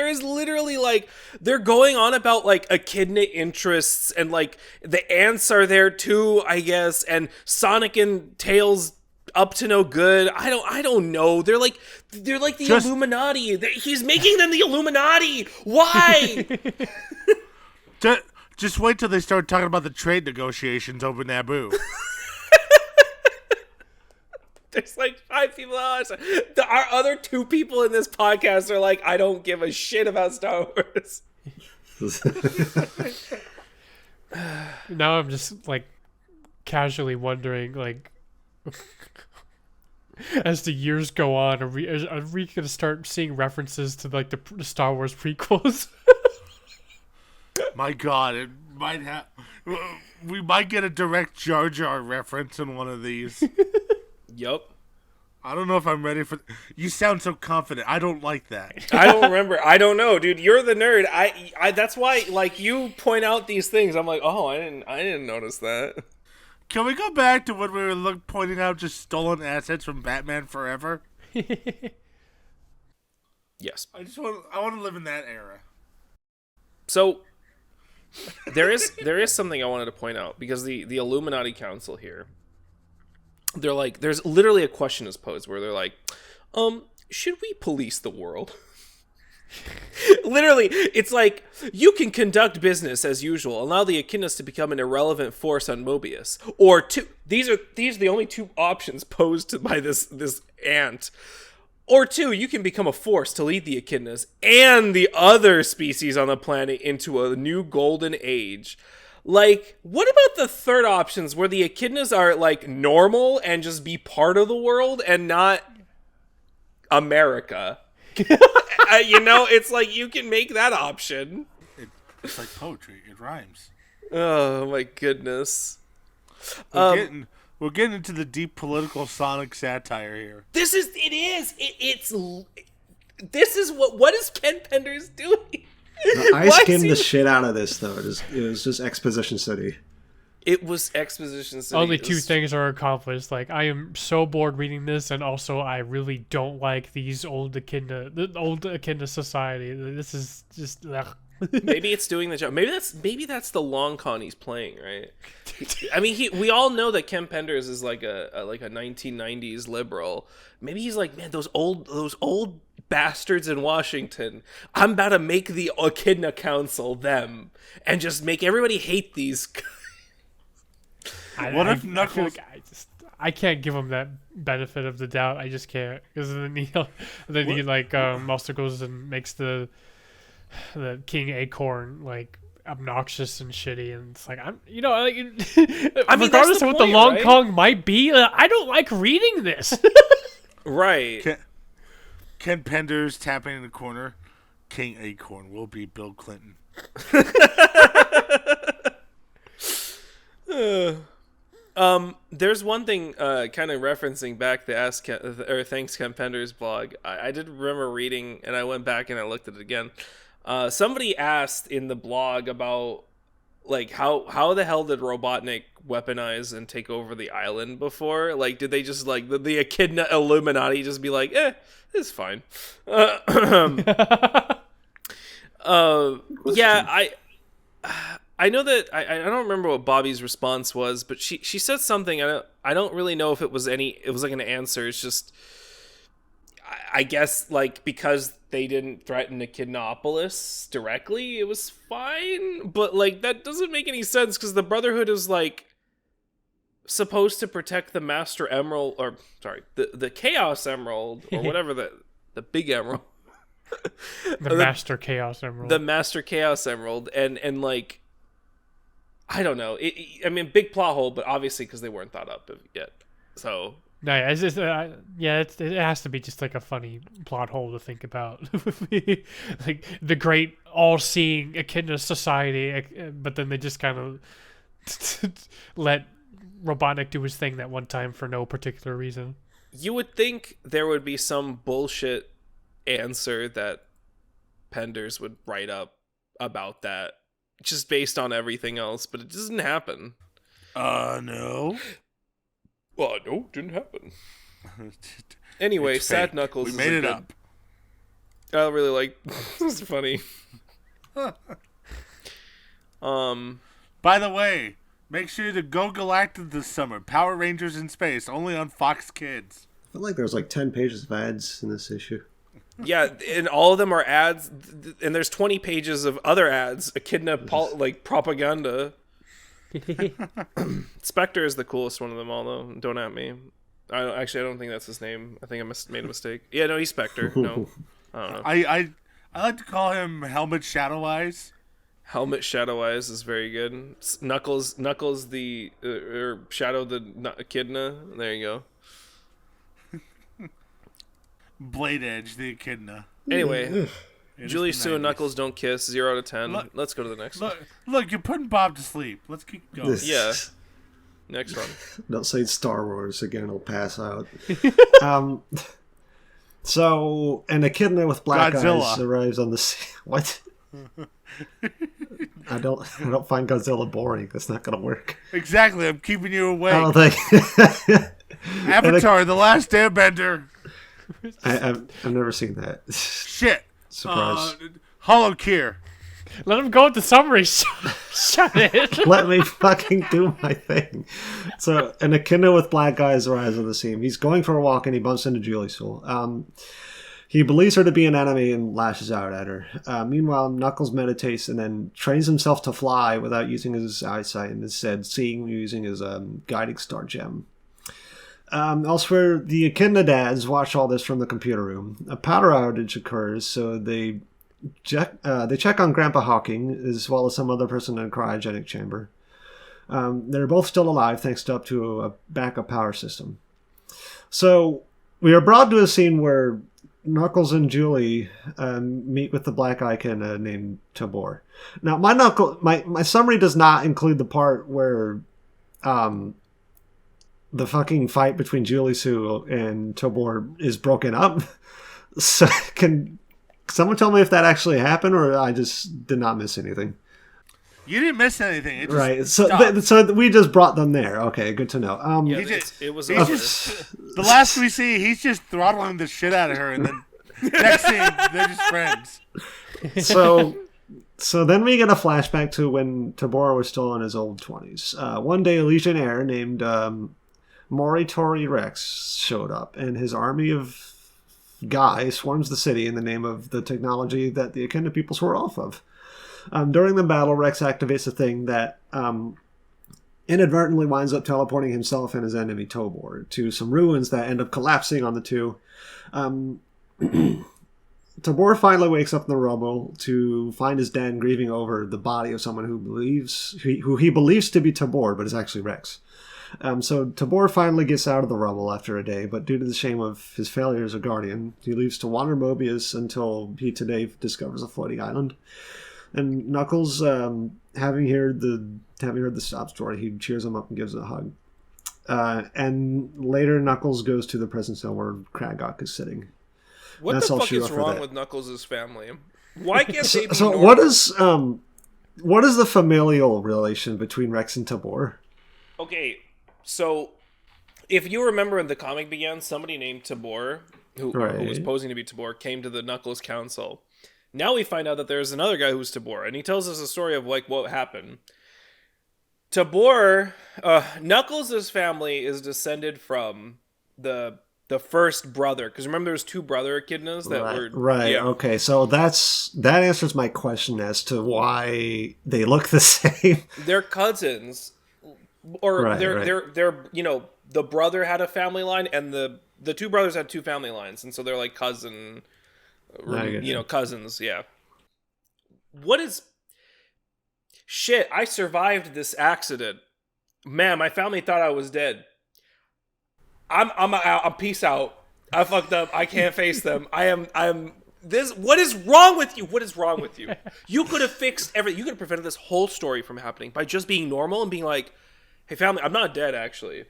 B: is literally like, they're going on about like echidna interests and like the ants are there too, I guess, and Sonic and Tails up to no good. I don't know. They're like the Illuminati. He's making them the Illuminati. Why?
A: Just wait till they start talking about the trade negotiations over Naboo.
B: There's like 5 people on. Our other 2 people in this podcast are like, I don't give a shit about Star Wars.
D: Now I'm just like casually wondering, like, as the years go on, are we gonna start seeing references to like the Star Wars prequels?
A: My God, it might have. We might get a direct Jar Jar reference in one of these.
B: Yup.
A: I don't know if I'm ready for. You sound so confident. I don't like that.
B: I don't remember. I don't know, dude. You're the nerd. I that's why, like, you point out these things. I'm like, oh, I didn't notice that.
A: Can we go back to when we were pointing out just stolen assets from Batman Forever?
B: Yes.
A: I want to live in that era.
B: So there is something I wanted to point out, because the Illuminati Council here, they're like, there's literally a question is posed where they're like, should we police the world? Literally, it's like, you can conduct business as usual, allow the Echidnas to become an irrelevant force on Mobius, or these are the only 2 options posed by this ant. Or 2, you can become a force to lead the Echidnas and the other species on the planet into a new golden age. Like, what about the third options where the Echidnas are like normal and just be part of the world and not America? You know, it's like, you can make that option.
A: It's like poetry. It rhymes.
B: Oh my goodness.
A: We're getting into the deep political Sonic satire here.
B: This is what is Ken Penders doing?
C: No, I skimmed the shit out of this, though. It was just Exposition City.
B: It was Exposition City.
D: Only 2 things are accomplished. Like, I am so bored reading this, and also I really don't like the old Echidna society. This is just... Ugh.
B: Maybe it's doing the job. Maybe that's the long con he's playing, right? I mean, we all know that Ken Penders is like a 1990s liberal. Maybe he's like, man, those old bastards in Washington. I'm about to make the Echidna Council them and just make everybody hate these.
D: I can't give him that benefit of the doubt. I just can't, because then he also goes and makes the King Acorn like obnoxious and shitty, and it's like, regardless of what the long con might be, I don't like reading this.
B: Right.
A: Ken Penders tapping in the corner. King Acorn will be Bill Clinton.
B: There's one thing, kind of referencing back the Thanks Ken Penders blog. I did remember reading, and I went back and I looked at it again. Somebody asked in the blog about, like, how the hell did Robotnik weaponize and take over the island before? Like, did they just, like, the Echidna Illuminati just be like, it's fine? Yeah, I I know that I don't remember what Bobby's response was, but she said something. I don't really know if it was like an answer. It's just, I guess, like, because they didn't threaten Echidnapolis directly, it was fine. But, like, that doesn't make any sense, because the Brotherhood is, like, supposed to protect the Master Emerald, or, sorry, the Chaos Emerald, or whatever, the big emerald.
D: The Master Chaos Emerald.
B: The Master Chaos Emerald, and like, I don't know. I mean, big plot hole, but obviously because they weren't thought up yet. So...
D: No, yeah, it's just, it has to be just like a funny plot hole to think about. Like the great all-seeing Echidna society, but then they just kind of let Robotnik do his thing that one time for no particular reason.
B: You would think there would be some bullshit answer that Penders would write up about that, just based on everything else, but it doesn't happen.
A: No.
B: Well, no, didn't happen. Anyway, Sad Knuckles.
A: We made it up.
B: I really like. This is funny.
A: By the way, make sure to go Galactic this summer. Power Rangers in space, only on Fox Kids.
C: I feel like there's like 10 pages of ads in this issue.
B: Yeah, and all of them are ads, and there's 20 pages of other ads. Echidna like propaganda. Spectre is the coolest one of them all, though. Don't at me. I don't think that's his name. I think I made a mistake. Yeah, no, he's Spectre. No, I don't know.
A: I like to call him Helmet Shadow Eyes.
B: Helmet Shadow Eyes is very good. Knuckles the or Shadow the Echidna. There you go.
A: Blade Edge the Echidna.
B: Anyway. Julie, Sue, and Knuckles don't kiss. 0 out of 10. Let's go to the next one.
A: Look, you're putting Bob to sleep. Let's keep going.
B: Yeah. Next one.
C: Not saying Star Wars again, I'll pass out. So, an Echidna with black eyes arrives on the scene. What? I don't find Godzilla boring. That's not going to work.
A: Exactly. I'm keeping you awake.
C: I don't think.
A: Avatar: The Last Airbender.
C: I've never seen that.
A: Shit.
C: Surprise.
A: Hollow Kier.
D: Let him go with the summary. Shut it.
C: Let me fucking do my thing. So, an Echidna with black eyes arrives on the scene. He's going for a walk and he bumps into Julie Sewell. He believes her to be an enemy and lashes out at her. Meanwhile, Knuckles meditates and then trains himself to fly without using his eyesight and instead seeing using his guiding star gem. Elsewhere, the Echidna dads watch all this from the computer room. A power outage occurs, so they check on Grandpa Hawking, as well as some other person in a cryogenic chamber. They're both still alive, thanks to a backup power system. So, we are brought to a scene where Knuckles and Julie meet with the black Echidna named Tabor. Now, my summary does not include the part where the fucking fight between Julie Sue and Tabor is broken up. So can someone tell me if that actually happened, or I just did not miss anything?
A: You didn't miss anything. It just
C: right. So we just brought them there. Okay, good to know.
B: It was
A: the last we see, he's just throttling the shit out of her, and then next scene, they're just friends.
C: So then we get a flashback to when Tabor was still in his old 20s. One day, a Legionnaire named Moritori Rex showed up, and his army of guys swarms the city in the name of the technology that the Echidna peoples were off of. During the battle, Rex activates a thing that inadvertently winds up teleporting himself and his enemy Tobor to some ruins that end up collapsing on the two. Tabor finally wakes up in the rubble to find his den grieving over the body of someone who he believes to be Tabor, but is actually Rex. So Tabor finally gets out of the rubble after a day, but due to the shame of his failure as a guardian, he leaves to wander Mobius until he today discovers a floating island. And Knuckles, having heard the sob story, he cheers him up and gives him a hug. And later, Knuckles goes to the prison cell where Kragok is sitting.
B: What the fuck is wrong with Knuckles' family? Why can't they be
C: so
B: normal?
C: What is the familial relation between Rex and Tabor?
B: Okay, so if you remember when the comic began, somebody named Tabor, who was posing to be Tabor, came to the Knuckles Council. Now we find out that there's another guy who's Tabor, and he tells us a story of like what happened. Tabor, Knuckles' family is descended from the first brother, because remember there's two brother echidnas that were
C: right.
B: Yeah.
C: Okay, so that answers my question as to why they look the same.
B: They're cousins, or they're the brother had a family line, and the two brothers had two family lines, and so they're like cousins. Yeah. What is shit? I survived this accident. Man, my family thought I was dead. I'm peace out. I fucked up. I can't face them. I'm this. What is wrong with you? What is wrong with you? You could have fixed everything. You could have prevented this whole story from happening by just being normal and being like, "Hey, family, I'm not dead actually,"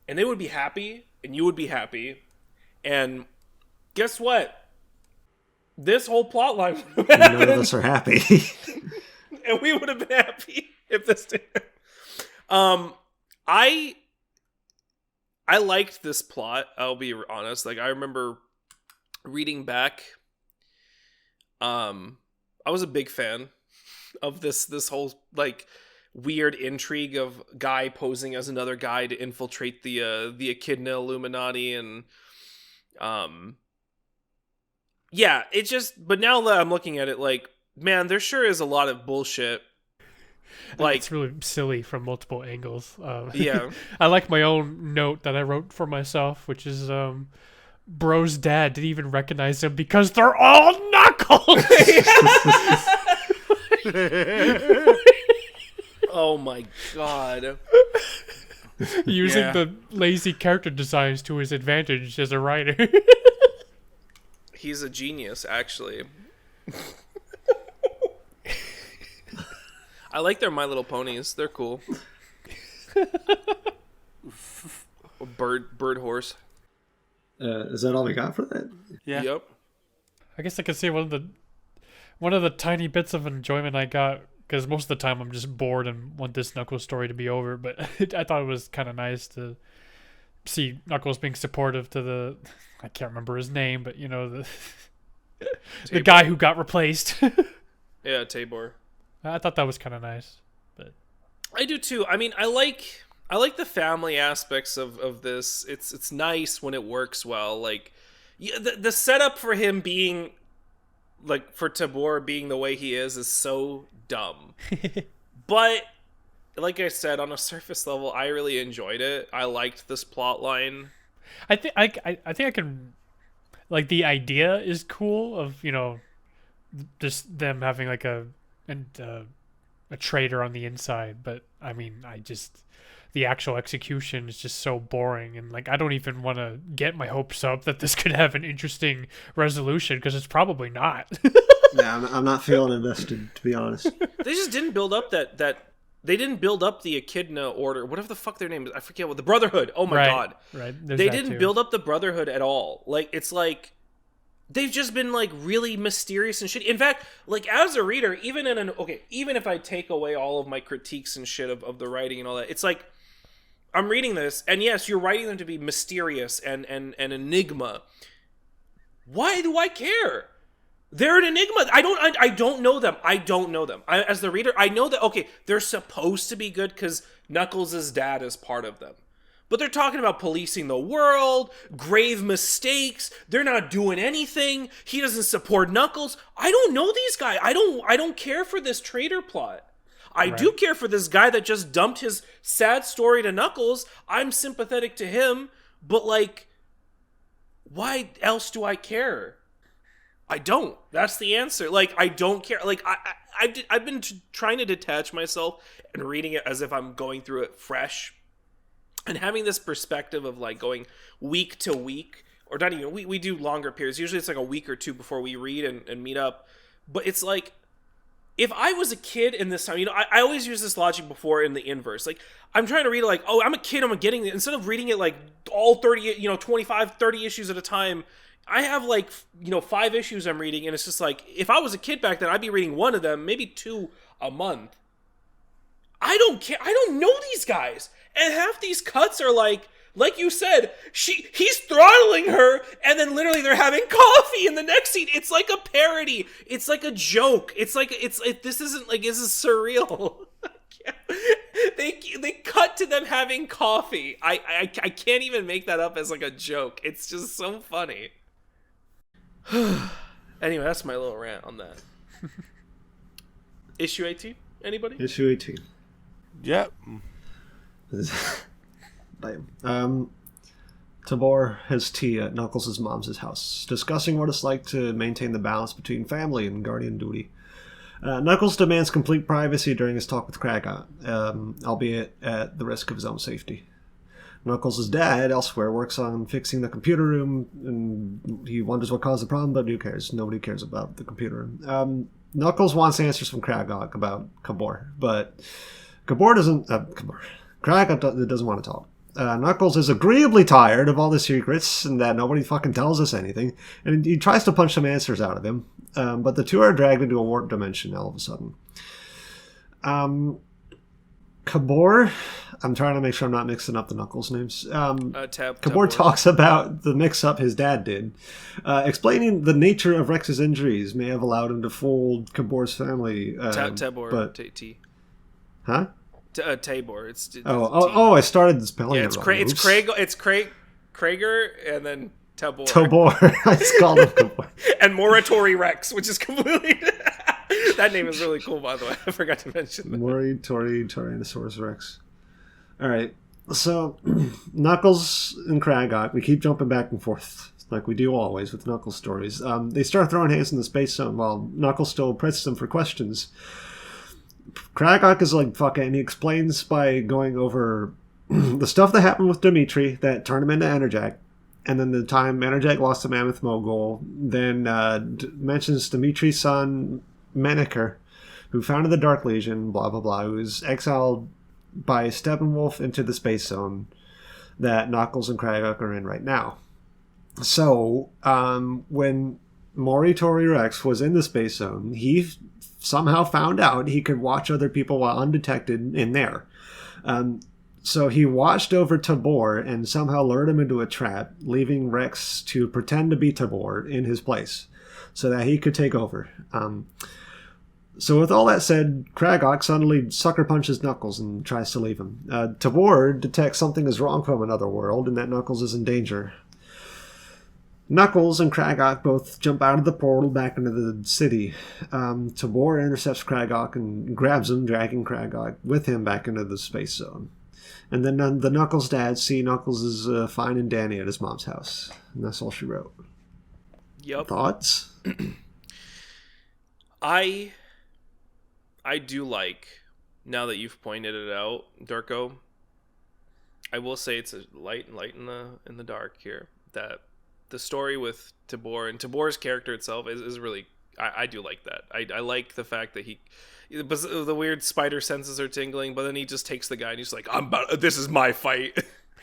B: and they would be happy, and you would be happy, and guess what? This whole plot line would have happened.
C: None of us are happy.
B: And we would have been happy if this did. I liked this plot, I'll be honest. Like, I remember reading back. I was a big fan of this whole, like, weird intrigue of guy posing as another guy to infiltrate the Echidna Illuminati, and yeah, it just, but now that I'm looking at it, like, man, there sure is a lot of bullshit. Like,
D: it's really silly from multiple angles.
B: Yeah.
D: I like my own note that I wrote for myself, which is Bro's dad didn't even recognize him because they're all Knuckles.
B: Oh my god.
D: Using the lazy character designs to his advantage as a writer.
B: He's a genius, actually. I like their My Little Ponies. They're cool. Bird horse.
C: Is that all we got for that?
A: Yeah.
B: Yep.
D: I guess I could say one of the tiny bits of enjoyment I got, because most of the time I'm just bored and want this Knuckles story to be over, but I thought it was kind of nice to see Knuckles being supportive to the, I can't remember his name, but you know, the guy who got replaced.
B: Yeah, Tabor.
D: I thought that was kind of nice, but
B: I do too. I mean, I like the family aspects of this. It's nice when it works well. Like, the setup for him being, like, for Tabor being the way he is so dumb. But like I said, on a surface level, I really enjoyed it. I liked this plot line.
D: I think I can, like, the idea is cool of, you know, just them having like a traitor on the inside, but I mean, the actual execution is just so boring, and like I don't even want to get my hopes up that this could have an interesting resolution, because it's probably not.
C: Yeah, I'm not feeling invested, to be honest.
B: They just didn't build up that they didn't build up the Echidna Order, whatever the fuck their name is. I forget what the Brotherhood. Oh my god,
D: right.
B: They didn't build up the Brotherhood at all. Like, it's like they've just been like really mysterious and shit. In fact, like, as a reader, even if I take away all of my critiques and shit of the writing and all that, it's like I'm reading this, and yes, you're writing them to be mysterious and enigma. Why do I care? They're an enigma. I don't know them. I don't know them. As the reader, I know that, okay, they're supposed to be good because Knuckles' dad is part of them. But they're talking about policing the world, grave mistakes. They're not doing anything. He doesn't support Knuckles. I don't know these guys. I don't care for this traitor plot. I do care for this guy that just dumped his sad story to Knuckles. I'm sympathetic to him, but like, why else do I care? I don't. That's the answer. Like, I don't care. Like, I've been trying to detach myself and reading it as if I'm going through it fresh. And having this perspective of like going week to week, or not even, we do longer periods. Usually it's like a week or two before we read and meet up. But it's like, if I was a kid in this time, you know, I always use this logic before in the inverse. Like, I'm trying to read it like, oh, I'm a kid, I'm getting it. Instead of reading it like all 30, 25, 30 issues at a time, I have like, 5 issues I'm reading. And it's just like, if I was a kid back then, I'd be reading one of them, maybe 2 a month. I don't care. I don't know these guys. And half these cuts are like like you said, he's throttling her, and then literally they're having coffee in the next scene. It's like a parody. It's like a joke. This isn't like, this is surreal. They cut to them having coffee. I can't even make that up as like a joke. It's just so funny. Anyway, that's my little rant on that. Issue 18? Anybody?
C: Issue 18.
A: Yep.
C: Tabor has tea at Knuckles' mom's house, discussing what it's like to maintain the balance between family and guardian duty. Knuckles demands complete privacy during his talk with Kragot, albeit at the risk of his own safety. Knuckles' dad, elsewhere, works on fixing the computer room, and he wonders what caused the problem, but who cares? Nobody cares about the computer room. Knuckles wants answers from Kragot about Kabor, but Kragot doesn't want to talk. Knuckles is agreeably tired of all the secrets and that nobody fucking tells us anything, and he tries to punch some answers out of him, but the two are dragged into a warped dimension all of a sudden. Kabor, I'm trying to make sure I'm not mixing up the Knuckles names. Kabor talks about the mix-up his dad did, explaining the nature of Rex's injuries may have allowed him to fold Kabor's family.
B: Tabor, T.
C: Huh?
B: Tabor.
C: I started spelling it wrong.
B: It's Krager and then Tabor.
C: I just called him Kabor.
B: And Moratory Rex, which is completely... That name is really cool, by the way. I forgot to mention that.
C: Moratory Tyrannosaurus Rex. Alright, so Knuckles and Kragot, we keep jumping back and forth, like we do always with Knuckles stories. They start throwing hands in the space zone while Knuckles still presses them for questions. Kragot is like, fuck it, and he explains by going over the stuff that happened with Dimitri that turned him into Enerjack, and then the time Enerjack lost to Mammoth Mogul, then mentions Dimitri's son, Menaker, who founded the Dark Legion, blah blah blah, who was exiled by Steppenwolf into the space zone that Knuckles and Kragot are in right now. So, when Moratory Rex was in the space zone, he somehow found out he could watch other people while undetected in there. So he watched over Tabor and somehow lured him into a trap, leaving Rex to pretend to be Tabor in his place so that he could take over. So with all that said, Kragot suddenly sucker punches Knuckles and tries to leave him. Tabor detects something is wrong from another world and that Knuckles is in danger. Knuckles and Kragot both jump out of the portal back into the city. Tabor intercepts Kragot and grabs him, dragging Kragot with him back into the space zone. And then the Knuckles dads see Knuckles is fine and dandy at his mom's house. And that's all she wrote.
B: Yep.
C: Thoughts?
B: I do like, now that you've pointed it out, Darko, I will say it's a light in the dark here, that the story with Tabor and Tabor's character itself is really, I do like that. I like the fact that the weird spider senses are tingling, but then he just takes the guy and he's like, this is my fight.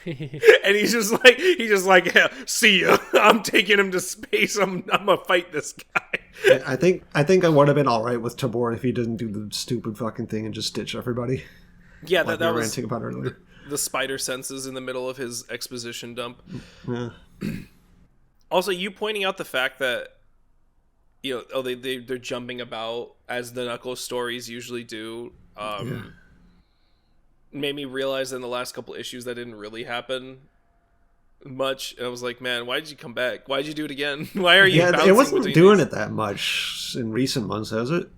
B: And he's just like, yeah, see ya. I'm taking him to space. I'm gonna fight this guy.
C: I think I would have been all right with Tabor if he didn't do the stupid fucking thing and just stitch everybody.
B: Yeah,
C: like
B: that was
C: ranting about earlier.
B: The spider senses in the middle of his exposition dump.
C: Yeah.
B: Also, you pointing out the fact that, they're jumping about as the Knuckles stories usually do. Made me realize in the last couple issues that didn't really happen much. And I was like, man, why did you come back? Why'd you do it again? Why are you bouncing?
C: It wasn't doing it that much in recent months, has it?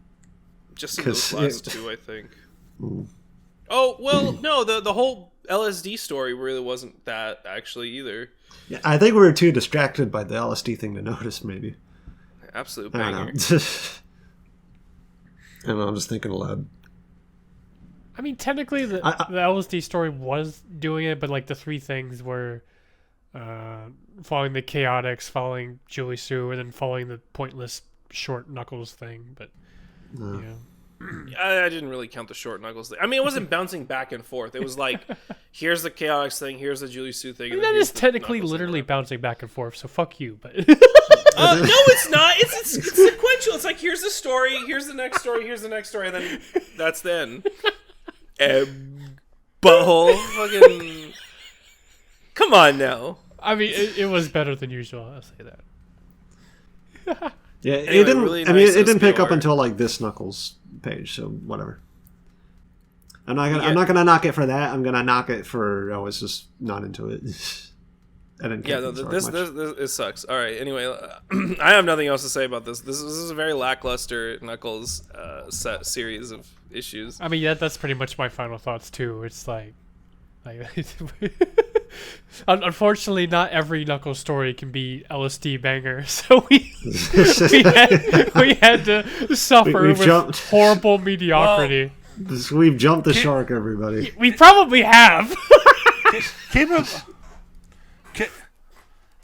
B: Just in those last two, I think. Oh, well, no, the whole LSD story really wasn't that, actually, either.
C: Yeah, I think we were too distracted by the LSD thing to notice, maybe.
B: Absolute
C: I
B: banger.
C: don't know, I'm just thinking aloud.
D: I mean, technically, the LSD story was doing it, but like the three things were following the Chaotix, following Julie Sue, and then following the pointless short Knuckles thing. But
B: I didn't really count the short Knuckles thing. I mean, it wasn't bouncing back and forth. It was like, here's the Chaotix thing, here's the Julie Sue thing.
D: I mean, that is technically literally bouncing back and forth. So fuck you. But
B: no, it's not. It's sequential. It's like, here's the story, here's the next story, here's the next story, and then that's then. Butthole, fucking. Come on now.
D: I mean, it was better than usual. I'll say that.
C: Yeah,
B: Anyway,
C: it didn't.
B: really
C: I mean,
B: nice
C: it didn't pick
B: SPO
C: up
B: art.
C: until like this Knuckles page, so whatever. I'm not gonna knock it for that. I'm gonna knock it for I was just not into it. I didn't.
B: Yeah,
C: care
B: no,
C: for
B: this it sucks. All right. Anyway, I have nothing else to say about this. This is a very lackluster Knuckles series of issues.
D: I mean, yeah, that's pretty much my final thoughts too. It's like unfortunately, not every Knuckles story can be LSD banger, so we had to suffer
C: We've
D: with
C: jumped.
D: horrible mediocrity.
C: We've jumped the shark, everybody.
D: We probably have.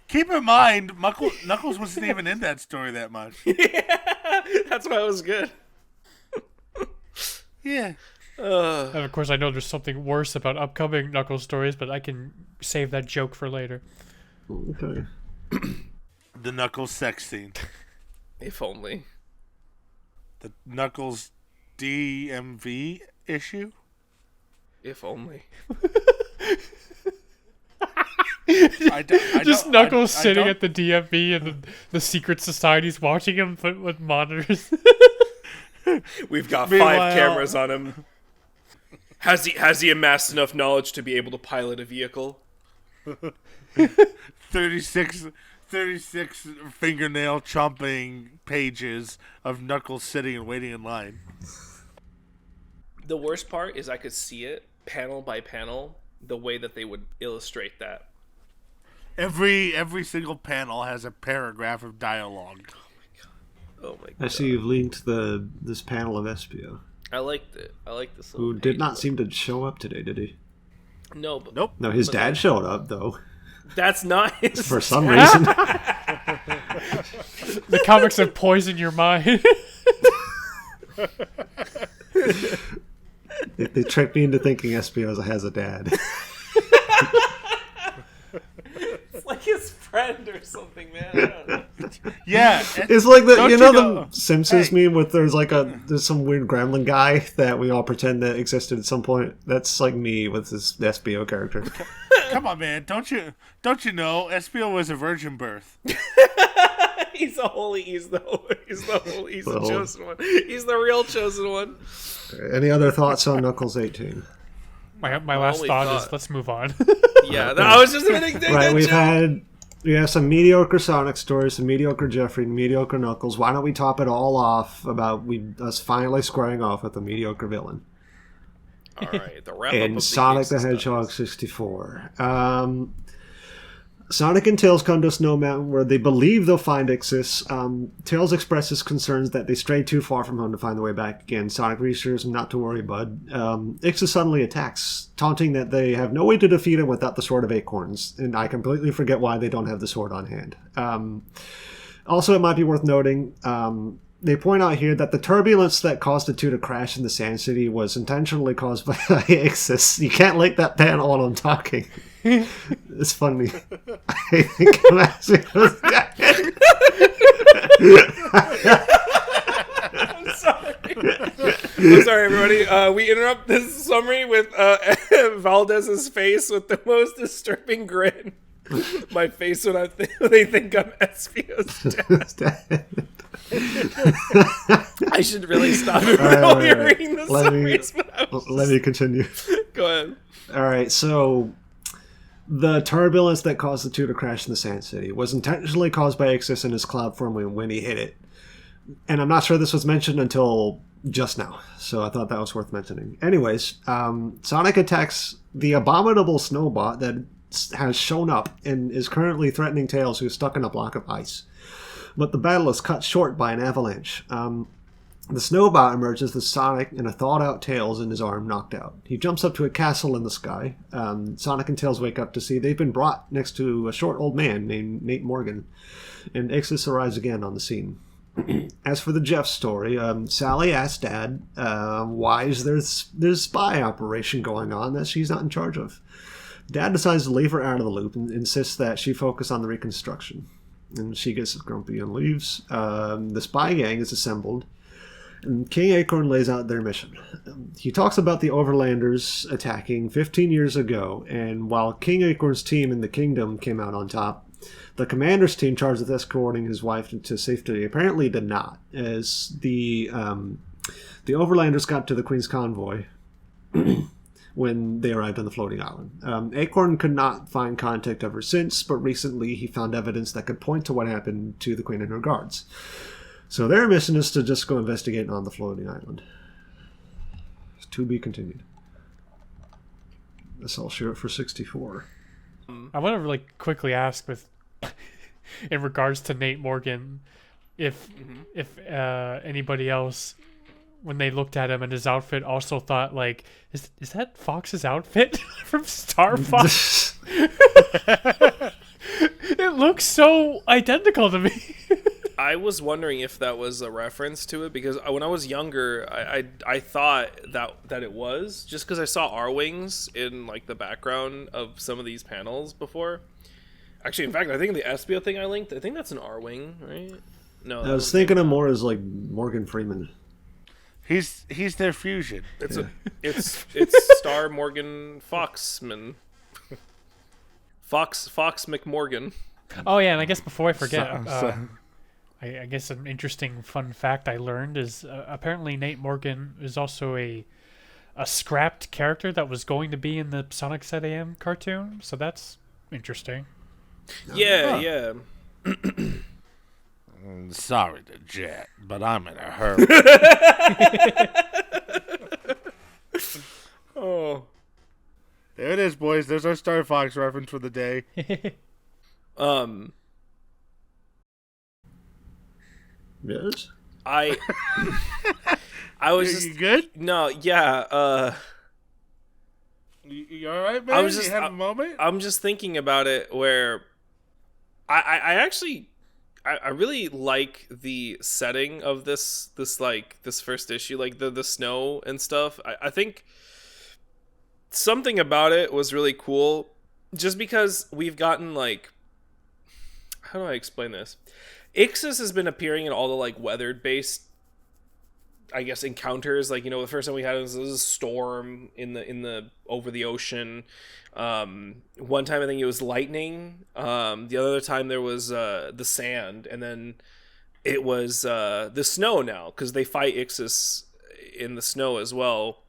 A: Keep in mind, Knuckles wasn't even in that story that much.
B: That's why it was good.
A: Yeah.
D: And of course, I know there's something worse about upcoming Knuckles stories, but I can save that joke for later.
C: Okay.
A: The Knuckles sex scene.
B: If only.
A: The Knuckles DMV issue.
B: If only.
D: Just Knuckles sitting at the DMV and the secret society's watching him with monitors.
B: We've got
A: Meanwhile-
B: 5 cameras on him. Has he amassed enough knowledge to be able to pilot a vehicle?
A: 36 fingernail chomping pages of Knuckles sitting and waiting in line.
B: The worst part is I could see it panel by panel the way that they would illustrate that.
A: Every single panel has a paragraph of dialogue.
B: Oh my god.
C: I see you've linked this panel of Espio,
B: I liked it. I liked this.
C: who did not seem to show up today, did he?
B: No, but
A: Nope.
C: No, his dad showed up though.
B: that's not his.
C: For some reason.
D: The comics have poisoned your mind.
C: They tricked me into thinking Espio has a dad.
B: It's like his friend or something, man. I don't know.
A: Yeah.
C: It's like the
A: Don't
C: you know
A: you know-
C: the Simpsons
A: Hey.
C: meme with there's some weird gremlin guy that we all pretend that existed at some point. That's like me with this Espio character.
A: Come on, man. Don't you know Espio was a virgin birth?
B: He's the
C: Well.
B: chosen one. He's the real chosen one.
C: Any other thoughts on Knuckles 18?
D: My last
B: only
D: thought
B: thought-
D: is let's move on.
B: Yeah, I was just gonna take
C: Right,
B: that joke.
C: we have some mediocre Sonic stories, some mediocre Jeffrey, mediocre Knuckles. Why don't we top it all off about us finally squaring off with a mediocre villain
B: All right, the wrap up
C: in
B: of
C: Sonic the
B: Ixis
C: Hedgehog
B: Naugus.
C: 64? Sonic and Tails come to Snow Mountain where they believe they'll find Ixis. Tails expresses concerns that they strayed too far from home to find the way back again. Sonic reassures him not to worry, bud. Ixis suddenly attacks, taunting that they have no way to defeat him without the Sword of Acorns, and I completely forget why they don't have the sword on hand. Also, it might be worth noting, they point out here that the turbulence that caused the two to crash in the Sand City was intentionally caused by Ixis. You can't link that panel while I'm talking. It's funny. I think I'm actually
B: I'm sorry, everybody. We interrupt this summary with Valdez's face with the most disturbing grin. My face when they think I'm Espio's dad. I should really stop it while you're reading the summaries.
C: Let me continue.
B: Go ahead.
C: All right, so the turbulence that caused the two to crash in the Sand City was intentionally caused by Ixis and his cloud form when he hit it. And I'm not sure this was mentioned until just now, so I thought that was worth mentioning. Anyways, Sonic attacks the abominable Snowbot that has shown up and is currently threatening Tails, who's stuck in a block of ice. But the battle is cut short by an avalanche. The Snowbot emerges with Sonic and a thawed-out Tails in his arm knocked out. He jumps up to a castle in the sky. Sonic and Tails wake up to see they've been brought next to a short old man named Nate Morgan, and Ixis arrives again on the scene. As for the Jeff story, Sally asks Dad why is there's spy operation going on that she's not in charge of. Dad decides to leave her out of the loop and insists that she focus on the reconstruction. And she gets grumpy and leaves. The spy gang is assembled. And King Acorn lays out their mission. He talks about the Overlanders attacking 15 years ago, and while King Acorn's team in the kingdom came out on top, the commander's team charged with escorting his wife to safety apparently did not, as the Overlanders got to the Queen's convoy when they arrived on the floating island. Acorn could not find contact ever since, but recently he found evidence that could point to what happened to the Queen and her guards. So their mission is to just go investigate on the floating island. To be continued. Guess I'll share it for 64.
D: I want to really quickly ask, with in regards to Nate Morgan, if anybody else, when they looked at him and his outfit, also thought like, is that Fox's outfit from Star Fox? It looks so identical to me.
B: I was wondering if that was a reference to it, because when I was younger, I thought that it was, just because I saw R-Wings in like the background of some of these panels before. Actually, in fact, I think the Espio thing I linked, I think that's an R-Wing, right? No,
C: I was thinking of more as like Morgan Freeman.
A: He's their fusion.
B: It's Star Morgan Foxman. Fox McMorgan.
D: Oh yeah, and I guess before I forget, I guess an interesting fun fact I learned is apparently Nate Morgan is also a scrapped character that was going to be in the Sonic Set AM cartoon, so that's interesting.
B: Yeah.
A: Sorry to jet, but I'm in a hurry.
B: Oh.
A: There it is, boys. There's our Star Fox reference for the day.
C: Yes.
B: I was just...
A: You good?
B: No, yeah,
A: You all right, man?
B: You
A: have a moment?
B: I'm just thinking about it where I actually really like the setting of this first issue, like the snow and stuff. I think something about it was really cool, just because we've gotten like, how do I explain this? Ixis has been appearing in all the like weathered based, I guess, encounters. Like, the first time we had was a storm in the over the ocean. One time I think it was lightning. The other time there was the sand, and then it was the snow now, because they fight Ixis in the snow as well.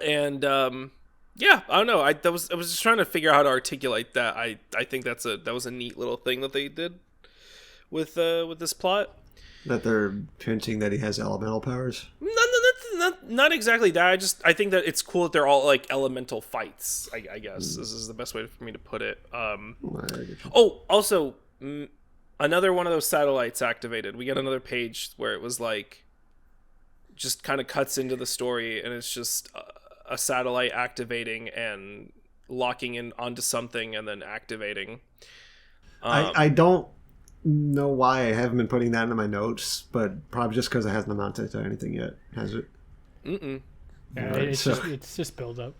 B: And yeah, I don't know. I was just trying to figure out how to articulate that. I think that was a neat little thing that they did with this plot.
C: That they're hinting that he has elemental powers?
B: Not exactly that. I think that it's cool that they're all like elemental fights, I guess. This is the best way for me to put it. Also, another one of those satellites activated. We got another page where it was like, just kind of cuts into the story, and it's just a satellite activating and locking in onto something and then activating.
C: I don't know why I haven't been putting that into my notes, but probably just because it hasn't amounted to anything yet, has it?
B: Mm-mm.
D: Yeah,
C: Right,
D: it's just build up.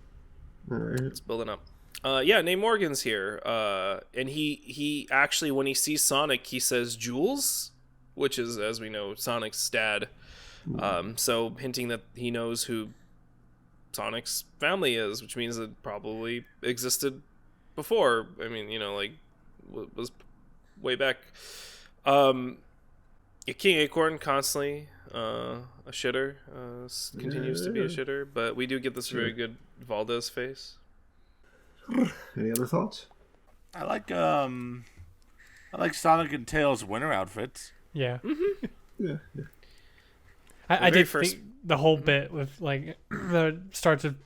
C: Right.
B: It's building up. Yeah, Nate Morgan's here, and he actually, when he sees Sonic, he says Jules, which is, as we know, Sonic's dad. So hinting that he knows who Sonic's family is, which means it probably existed before. I mean, like, was way back. King Acorn constantly a shitter, continues to be a shitter, but we do get this very good Valdez face.
C: Any other thoughts?
A: I like Sonic and Tails' winter outfits.
D: Yeah.
B: Mm-hmm.
C: Yeah.
D: I did think the whole bit with like the starts of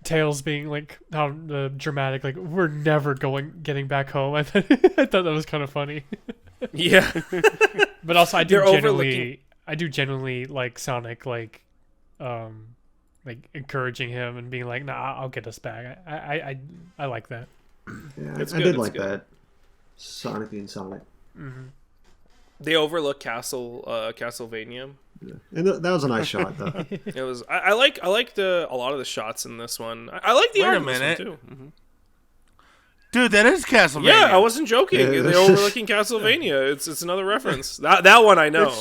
D: Tails being like how dramatic, like we're never getting back home. I thought that was kind of funny.
B: Yeah.
D: But also I do genuinely like Sonic like encouraging him and being like, nah, I'll get us back. I like that.
C: Yeah,
B: It's
C: I
B: good,
C: did
B: it's
C: like
B: good.
C: that. Sonic being Sonic.
D: Mm-hmm.
B: They overlook Castlevania.
C: Yeah. And that was a nice shot, though.
B: It was. I liked a lot of the shots in this one. I like the art in this one too. Mm-hmm.
A: Dude, that is Castlevania.
B: Yeah, I wasn't joking.
C: Yeah.
B: They're overlooking Castlevania. It's another reference. That one I know.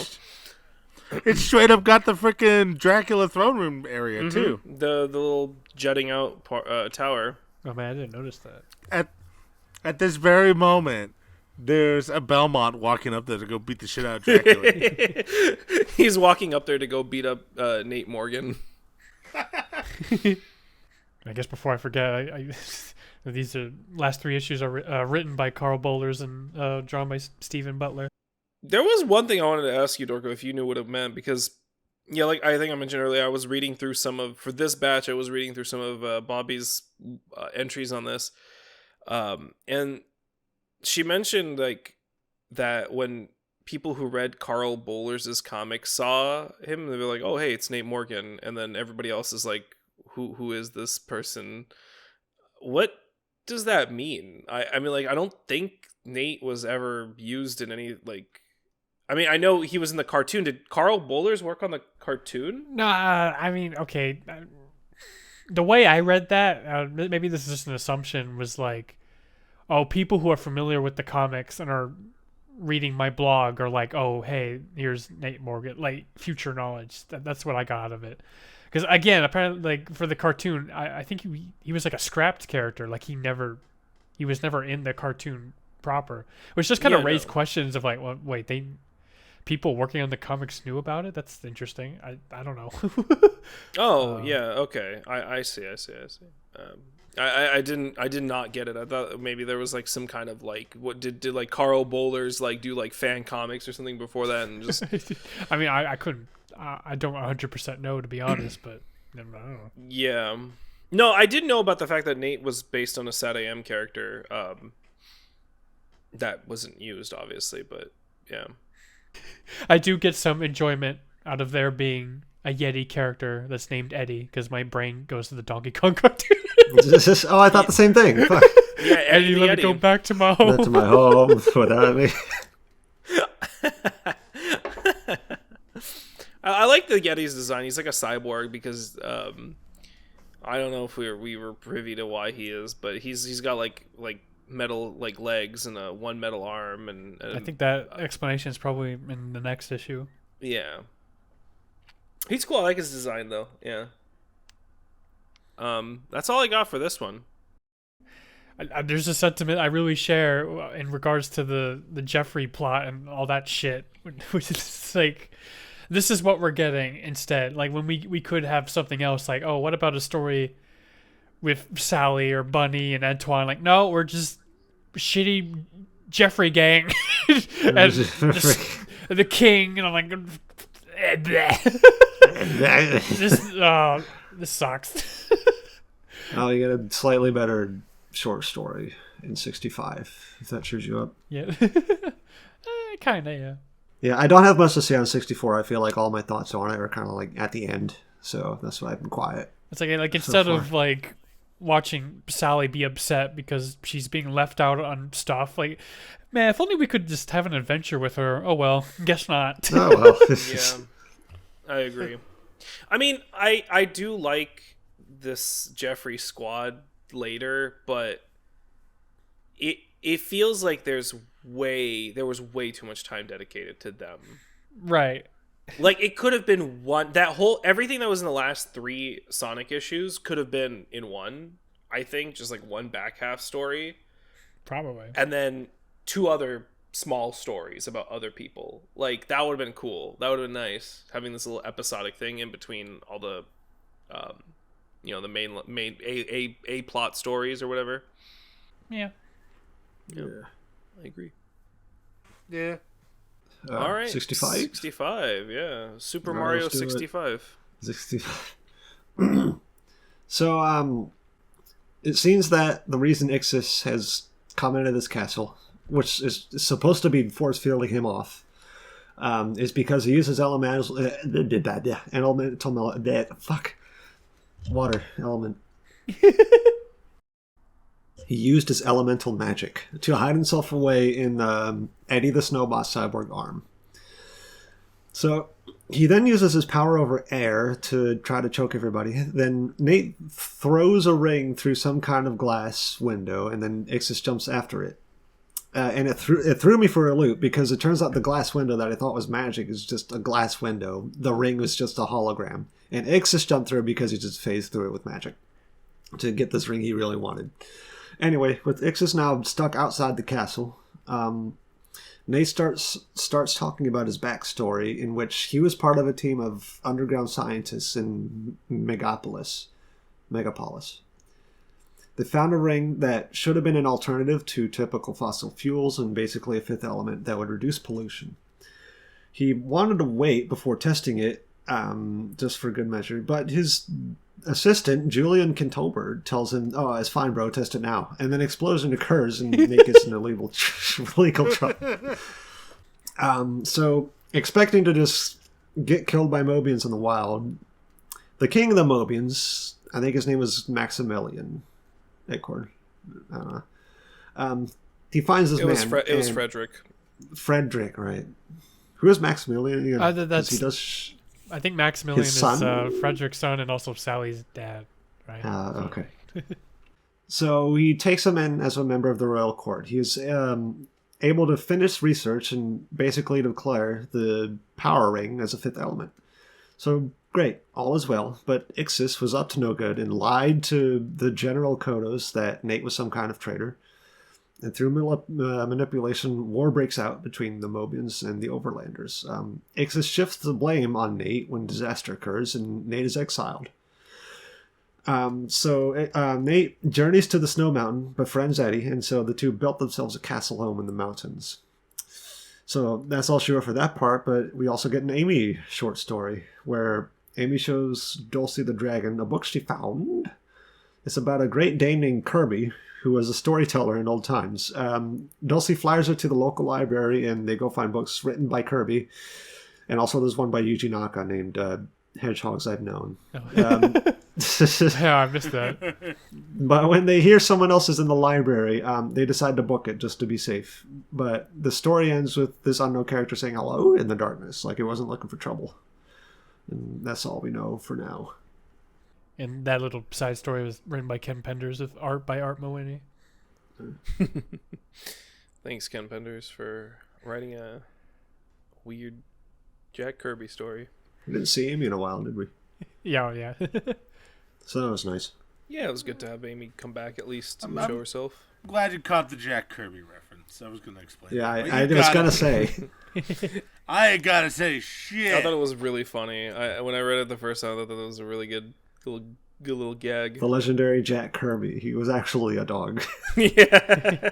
A: It's straight up got the freaking Dracula throne room area too.
B: The little jutting out tower.
D: Oh man, I didn't notice that.
A: At this very moment, there's a Belmont walking up there to go beat the shit out of Dracula.
B: He's walking up there to go beat up Nate Morgan.
D: I guess before I forget, these last 3 issues are written by Carl Bowlers and drawn by Stephen Butler.
B: There was one thing I wanted to ask you, Dorko, if you knew what it meant, because like I think I mentioned earlier, I was reading through for this batch, I was reading through some of Bobby's entries on this, and she mentioned like that when people who read Carl Bowlers' comics saw him, they were like, "Oh, hey, it's Nate Morgan," and then everybody else is like, "Who is this person?" What does that mean? I mean, like, I don't think Nate was ever used in any like. I mean, I know he was in the cartoon. Did Carl Bowlers work on the cartoon?
D: Nah, I mean, okay. The way I read that, maybe this is just an assumption, was like, oh, people who are familiar with the comics and are reading my blog are like, oh, hey, here's Nate Morgan, like future knowledge. That's what I got out of it. Because again, apparently, like for the cartoon, I think he was like a scrapped character. Like he was never in the cartoon proper, which just kind of raised questions of like, well, wait, people working on the comics knew about it? That's interesting. I don't know.
B: Yeah, okay. I see. I did not get it. I thought maybe there was like some kind of like what did like Carl Bowlers like do like fan comics or something before that and just
D: I mean I couldn't I don't 100% know, to be honest, but I don't know.
B: Yeah. No, I did know about the fact that Nate was based on a SatAM character that wasn't used obviously, but yeah.
D: I do get some enjoyment out of there being a Yeti character that's named Eddie, because my brain goes to the Donkey Kong cartoon.
C: Oh, I thought the same thing. Fuck.
B: Yeah,
D: Eddie, let me go back to my home.
C: Back to my home without me.
B: I like the Yeti's design. He's like a cyborg because I don't know if we were privy to why he is, but he's got like metal like legs and one metal arm and
D: I think that explanation is probably in the next issue.
B: Yeah, he's cool. I like his design though. Yeah. That's all I got for this one.
D: There's a sentiment I really share in regards to the Jeffrey plot and all that shit, which is like, this is what we're getting instead. Like when we could have something else, like, oh, what about a story with Sally or Bunny and Antoine? Like, no, we're just shitty Jeffrey gang and the king, and I'm like, this sucks.
C: Oh, you get a slightly better short story in 65, if that cheers you up.
D: Yeah. Kinda, yeah.
C: Yeah, I don't have much to say on 64. I feel like all my thoughts on it are kind of like at the end, so that's why I've been quiet.
D: It's like instead of like watching Sally be upset because she's being left out on stuff, like, man, if only we could just have an adventure with her. Oh well, guess not.
C: Oh well.
B: Yeah, I agree. I mean, I do like this Jeffrey squad later, but it feels like there was way too much time dedicated to them.
D: Right.
B: Like it could have been everything that was in the last 3 Sonic issues could have been in one, I think, just like one back half story.
D: Probably. And
B: then 2 other small stories about other people. Like that would have been cool. That would have been nice, having this little episodic thing in between all the the main a plot stories or whatever.
D: Yeah.
B: I agree.
A: Yeah.
B: All right.
C: 65?
B: 65, yeah. Super Mario 65.
C: 65. So, it seems that the reason Ixis has come into this castle, which is supposed to be force fielding him off, is because he uses water element. He used his elemental magic to hide himself away in Eddie the Snowbot cyborg arm. So he then uses his power over air to try to choke everybody. Then Nate throws a ring through some kind of glass window, and then Ixis jumps after it. And it threw me for a loop because it turns out the glass window that I thought was magic is just a glass window. The ring was just a hologram. And Ixis jumped through because he just phased through it with magic to get this ring he really wanted. Anyway, with Ixis now stuck outside the castle, Nate starts talking about his backstory, in which he was part of a team of underground scientists in Megapolis. They found a ring that should have been an alternative to typical fossil fuels and basically a fifth element that would reduce pollution. He wanted to wait before testing it, just for good measure, but his assistant, Julian Kintober, tells him, "Oh, it's fine, bro, test it now." And then an explosion occurs and Nate gets in a legal trouble. So, expecting to just get killed by Mobians in the wild, the king of the Mobians, I think his name was Maximilian Acorn. I don't know. He finds this man.
B: It was Frederick.
C: Frederick, right? Who is Maximilian?
D: I think Maximilian is Frederick's son and also Sally's dad, right?
C: Okay. So he takes him in as a member of the royal court. He is able to finish research and basically declare the power ring as a fifth element. So great, all is well, but Ixis was up to no good and lied to the General Kodos that Nate was some kind of traitor. And through manipulation, war breaks out between the Mobians and the Overlanders. Ixis shifts the blame on Nate when disaster occurs, and Nate is exiled. Nate journeys to the Snow Mountain, befriends Eddie, and so the two built themselves a castle home in the mountains. So that's all she wrote for that part, but we also get an Amy short story, where Amy shows Dulcie the Dragon a book she found. It's about a Great Dane named Kirby, who was a storyteller in old times. Dulcie flies her to the local library, and they go find books written by Kirby. And also there's one by Yuji Naka named Hedgehogs I've Known.
D: Yeah, I missed that.
C: But when they hear someone else is in the library, they decide to book it just to be safe. But the story ends with this unknown character saying hello in the darkness, like it wasn't looking for trouble. And that's all we know for now.
D: And that little side story was written by Ken Penders with art by Art Moini.
B: Thanks, Ken Penders, for writing a weird Jack Kirby story.
C: We didn't see Amy in a while, did we?
D: Yeah.
C: So that was nice.
B: Yeah, it was good to have Amy come back at least to show herself.
A: I'm glad you caught the Jack Kirby reference. I was going to explain.
C: Yeah, I was going to say.
A: I ain't got to say shit.
B: I thought it was really funny. When I read it the first time, I thought that was a really good little gag.
C: The legendary Jack Kirby. He was actually a dog.
B: Yeah.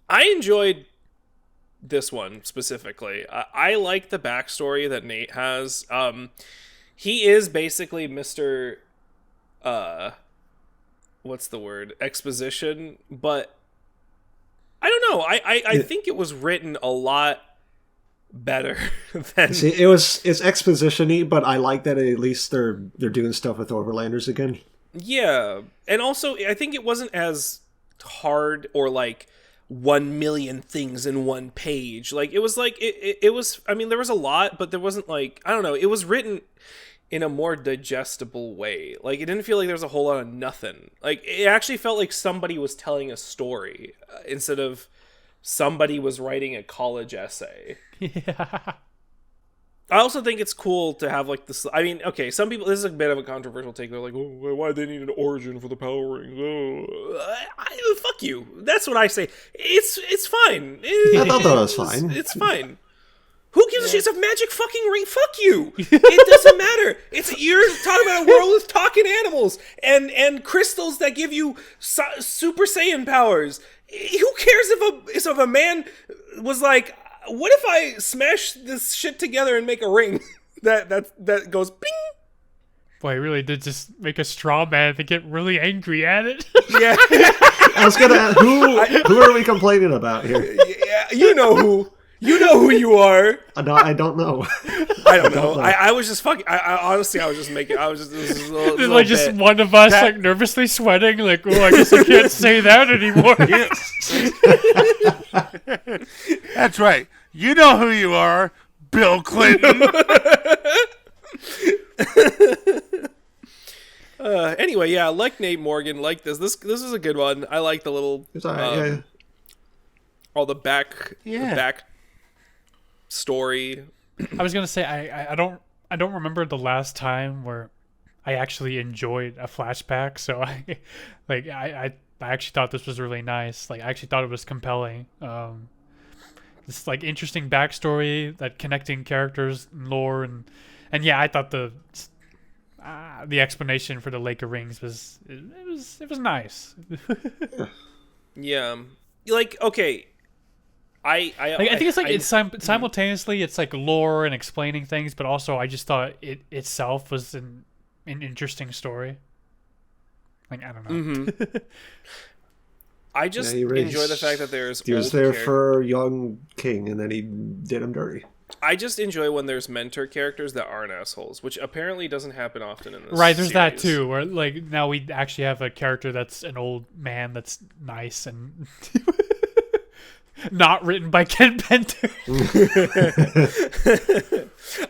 B: I enjoyed this one specifically. I like the backstory that Nate has. He is basically Mr. What's the word? Exposition, but I don't know. I think it was written a lot better than.
C: See, it's exposition-y, but I like that at least they're doing stuff with Overlanders again.
B: Yeah, and also I think it wasn't as hard or like 1 million things in one page. Like it was like it was. I mean, there was a lot, but there wasn't like, I don't know. It was written in a more digestible way. Like it didn't feel like there was a whole lot of nothing. Like it actually felt like somebody was telling a story instead of somebody was writing a college essay.
D: Yeah.
B: I also think it's cool to have like this. I mean, okay, some people, this is a bit of a controversial take. They're like, oh, why do they need an origin for the Power Rings? Oh, fuck you. That's what I say. It's fine.
C: I thought that was fine.
B: It's fine. Who gives a shit? It's a magic fucking ring. Fuck you. It doesn't matter. You're talking about a world with talking animals and crystals that give you Super Saiyan powers. Who cares if a man was like, what if I smash this shit together and make a ring that goes bing?
D: Boy, he really did just make a straw man to get really angry at it.
B: Yeah.
C: I was gonna ask, who are we complaining about here?
B: Yeah, you know who. You know who you are.
C: No, I don't know.
B: I don't know. I was just fucking. I honestly, I was just making. I was just. This is a little,
D: There's like just bit. One of us like nervously sweating, like, oh, I guess I can't say that anymore.
A: That's right. You know who you are, Bill Clinton.
B: Anyway, yeah, like Nate Morgan, like this. This is a good one. I like the little
C: It's all right,
B: all the back story.
D: I was gonna say I don't remember the last time where I actually enjoyed a flashback. So I actually thought this was really nice. Like I actually thought it was compelling. This like interesting backstory, that connecting characters, and lore, and yeah, I thought the explanation for the Lake of Rings was nice.
B: Yeah, like okay, I
D: think it's like it's simultaneously it's like lore and explaining things, but also I just thought it itself was an interesting story. Like I don't know.
B: Mm-hmm. I just enjoy the fact that there's
C: he was there for young king, and then he did him dirty.
B: I just enjoy when there's mentor characters that aren't assholes, which apparently doesn't happen often in this.
D: Right, there's
B: series.
D: that too. Where like now we actually have a character that's an old man that's nice and not written by Ken Penter.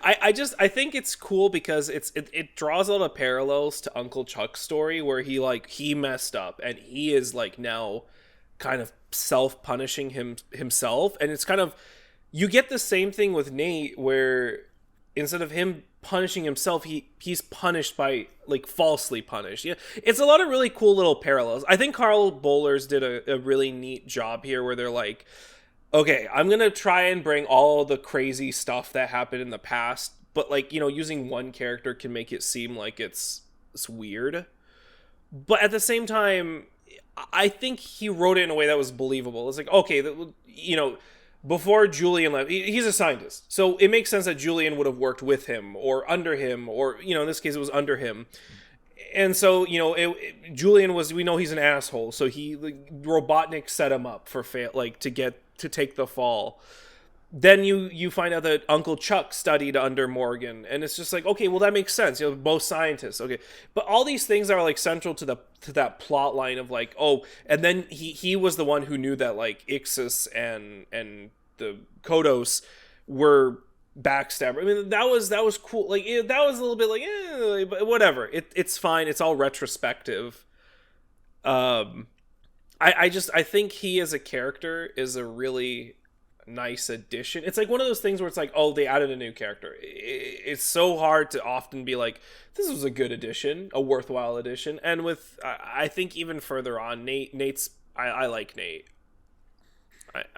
B: I think it's cool because it draws a lot of parallels to Uncle Chuck's story where he messed up and he is like now kind of self-punishing himself, and it's kind of you get the same thing with Nate where instead of him punishing himself, he's punished by like falsely punished. Yeah, it's a lot of really cool little parallels. I think Carl Bollers did a really neat job here where they're like, okay, I'm gonna try and bring all the crazy stuff that happened in the past, but like, you know, using one character can make it seem like it's weird, but at the same time I think he wrote it in a way that was believable. It's like, okay, you know, before Julian left, he's a scientist, so it makes sense that Julian would have worked with him or under him, or, you know, in this case it was under him. And so, you know, Julian was, we know he's an asshole, so Robotnik set him up for to take the fall. Then you find out that Uncle Chuck studied under Morgan, and it's just like, okay, well that makes sense. You know, both scientists, okay. But all these things are like central to that plot line of like, oh, and then he was the one who knew that like Ixis and the Kodos were backstabber. I mean, that was cool. Like that was a little bit like, but whatever. It's fine. It's all retrospective. I think he as a character is a really nice addition. It's like one of those things where it's like, oh, they added a new character. It's so hard to often be like, this was a good addition, a worthwhile addition. And with, I think even further on, Nate's, I like Nate.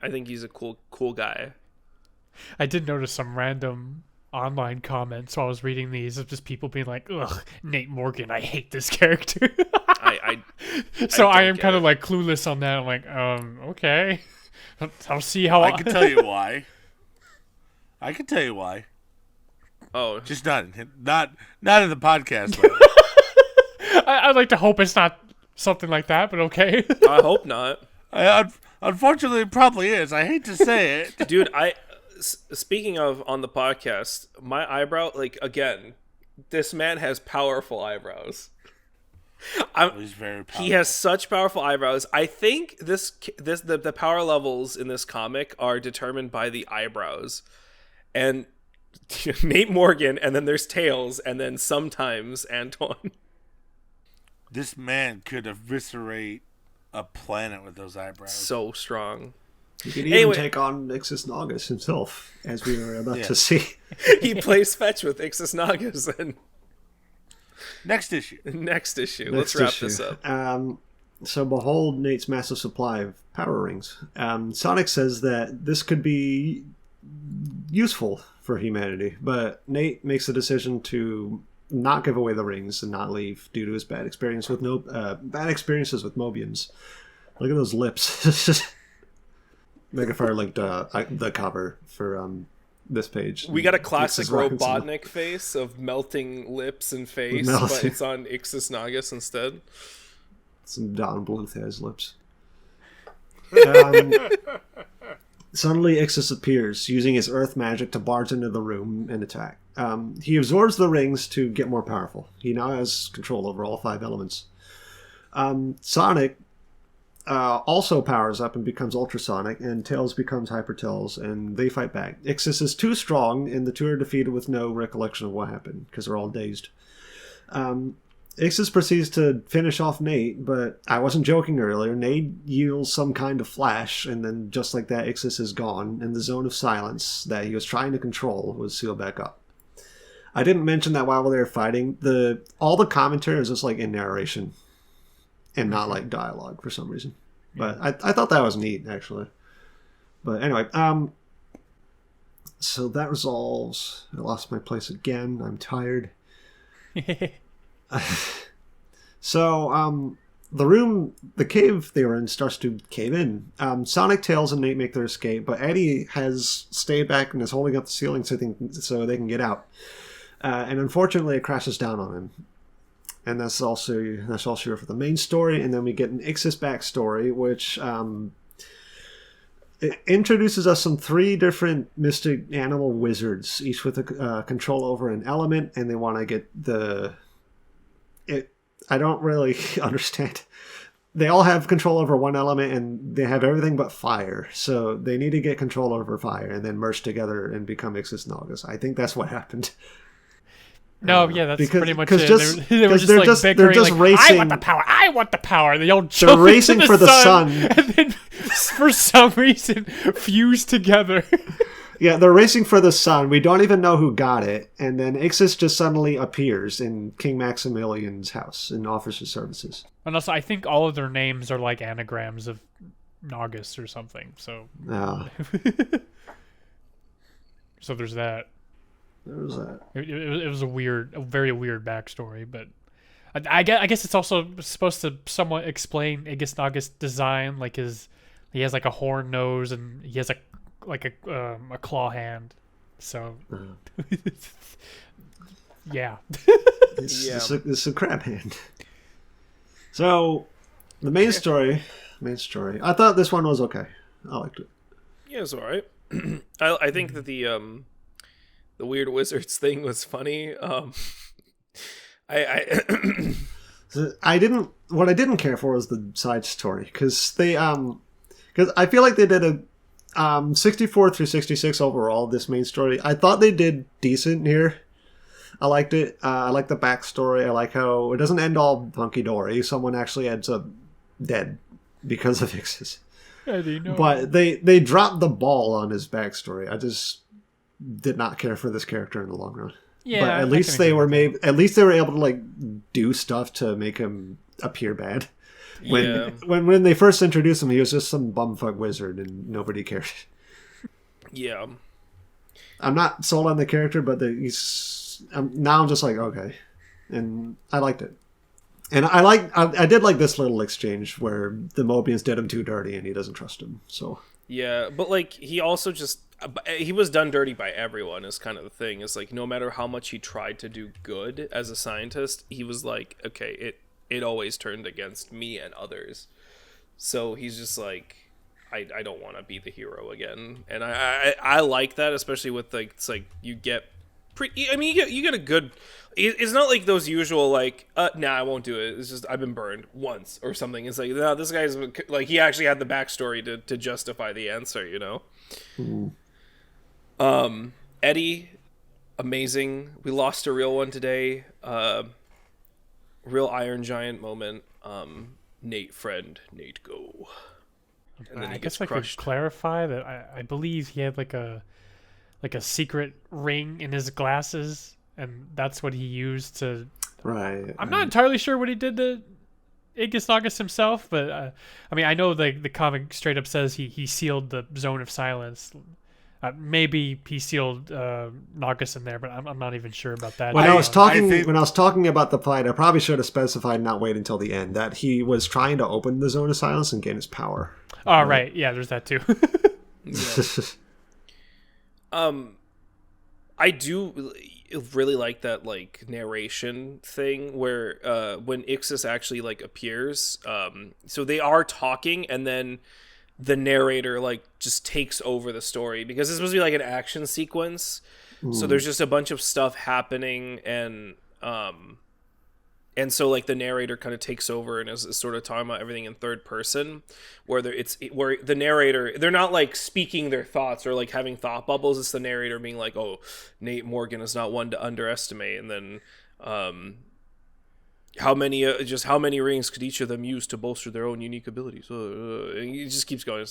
B: I think he's a cool guy.
D: I did notice some random online comments while I was reading these of just people being like, ugh, Nate Morgan, I hate this character. So I am kind of like clueless on that. I'm like, okay. I'll see how
A: I can tell you why. I can tell you why.
B: Oh,
A: just not in the podcast.
D: I'd like to hope it's not something like that, but okay.
B: I hope not.
A: Unfortunately, it probably is. I hate to say it,
B: dude. Speaking of on the podcast, my eyebrow, like again, this man has powerful eyebrows.
A: He's very powerful.
B: He has such powerful eyebrows. I think the power levels in this comic are determined by the eyebrows. And Nate Morgan, and then there's Tails, and then sometimes Antoine.
A: This man could eviscerate a planet with those eyebrows.
B: So strong.
C: He could even take on Ixis Naugus himself, as we were about to see.
B: He plays fetch with Ixis Naugus and
A: Next issue.
B: Let's wrap this up.
C: So behold Nate's massive supply of power rings. Sonic says that this could be useful for humanity, but Nate makes the decision to not give away the rings and not leave due to his bad experiences with Mobians. Look at those lips. MegaFire linked the cover for this page.
B: We got a classic Robotnik face of melting lips and face, but it's on Ixis Naugus instead.
C: Some Don Bluth has lips. Suddenly Ixis appears, using his earth magic to barge into the room and attack. He absorbs the rings to get more powerful. He now has control over all 5 elements. Sonic also powers up and becomes ultrasonic, and Tails becomes Hyper Tails, and they fight back. Ixis is too strong, and the two are defeated with no recollection of what happened, because they're all dazed. Ixis proceeds to finish off Nate, but I wasn't joking earlier. Nate yields some kind of flash, and then just like that, Ixis is gone, and the zone of silence that he was trying to control was sealed back up. I didn't mention that while they were fighting, all the commentary was just like in narration and not like dialogue for some reason. But I thought that was neat, actually. But anyway, so that resolves. I lost my place again. I'm tired. So, the cave they were in starts to cave in. Sonic, Tails, and Nate make their escape, but Eddie has stayed back and is holding up the ceiling so they can get out. And unfortunately, it crashes down on him. And that's all for the main story. And then we get an Ixis backstory, which it introduces us some 3 different mystic animal wizards, each with a control over an element, and they want to get I don't really understand. They all have control over one element, and they have everything but fire. So they need to get control over fire and then merge together and become Ixis Naugus. I think that's what happened.
D: No, yeah, that's pretty much it.
C: Just,
D: they were just like bickering,
C: just
D: like,
C: racing.
D: I want the power. They all
C: They're
D: jump
C: racing
D: into
C: for the sun.
D: And then, for some reason, fuse together.
C: Yeah, they're racing for the sun. We don't even know who got it. And then Ixis just suddenly appears in King Maximilian's house and offers his services.
D: And also, I think all of their names are like anagrams of Naugus or something. So, so there's that.
C: There's that.
D: It was a very weird backstory, but I guess it's also supposed to somewhat explain Ixis Naugus' design. Like he has like a horn nose and he has a claw hand. So yeah,
C: it's a crab hand. So the main story. I thought this one was okay. I liked it.
B: Yeah, it's alright. I think that the weird wizards thing was funny.
C: I didn't care for was the side story because I feel like they did a 64 through 66 overall. This main story, I thought they did decent here. I liked it. I like the backstory. I like how it doesn't end all hunky dory. Someone actually ends up dead because of Ixis. But they dropped the ball on his backstory. I just did not care for this character in the long run.
D: Yeah,
C: but at least they were able to like do stuff to make him appear bad. When they first introduced him, he was just some bumfuck wizard and nobody cared. Yeah, I'm not sold on the character, but now I'm just like, okay, and I liked it. And I did like this little exchange where the Mobians did him too dirty and he doesn't trust him. So
B: yeah, but like he also he was done dirty by everyone is kind of the thing. It's like no matter how much he tried to do good as a scientist, he was like, okay, it always turned against me and others. So he's just like, I don't want to be the hero again. And I like that, especially with like, it's like you get you get a good. It's not like those usual like, nah, I won't do it. It's just I've been burned once or something. It's like, no, this guy's like he actually had the backstory to justify the answer, you know. Mm. Eddie, amazing. We lost a real one today. Real Iron Giant moment. Nate go.
D: And then I guess crushed. I could clarify that I believe he had like a secret ring in his glasses, and that's what he used to.
C: Right.
D: I'm not entirely sure what he did to Ixis Naugus himself, but I mean, I know the comic straight up says he sealed the zone of silence. Maybe he sealed Naugus in there, but I'm not even sure about that.
C: When I was talking about the fight, I probably should have specified not wait until the end that he was trying to open the zone of silence and gain his power.
D: Oh, right. Yeah, there's that too.
B: I do really like that like narration thing where when Ixis actually like appears, so they are talking and then the narrator like just takes over the story because it's supposed to be like an action sequence. So there's just a bunch of stuff happening and so like the narrator kind of takes over and is sort of talking about everything in third person where where the narrator, they're not like speaking their thoughts or like having thought bubbles. It's the narrator being like, oh, Nate Morgan is not one to underestimate. And then how many rings could each of them use to bolster their own unique abilities? And it just keeps going.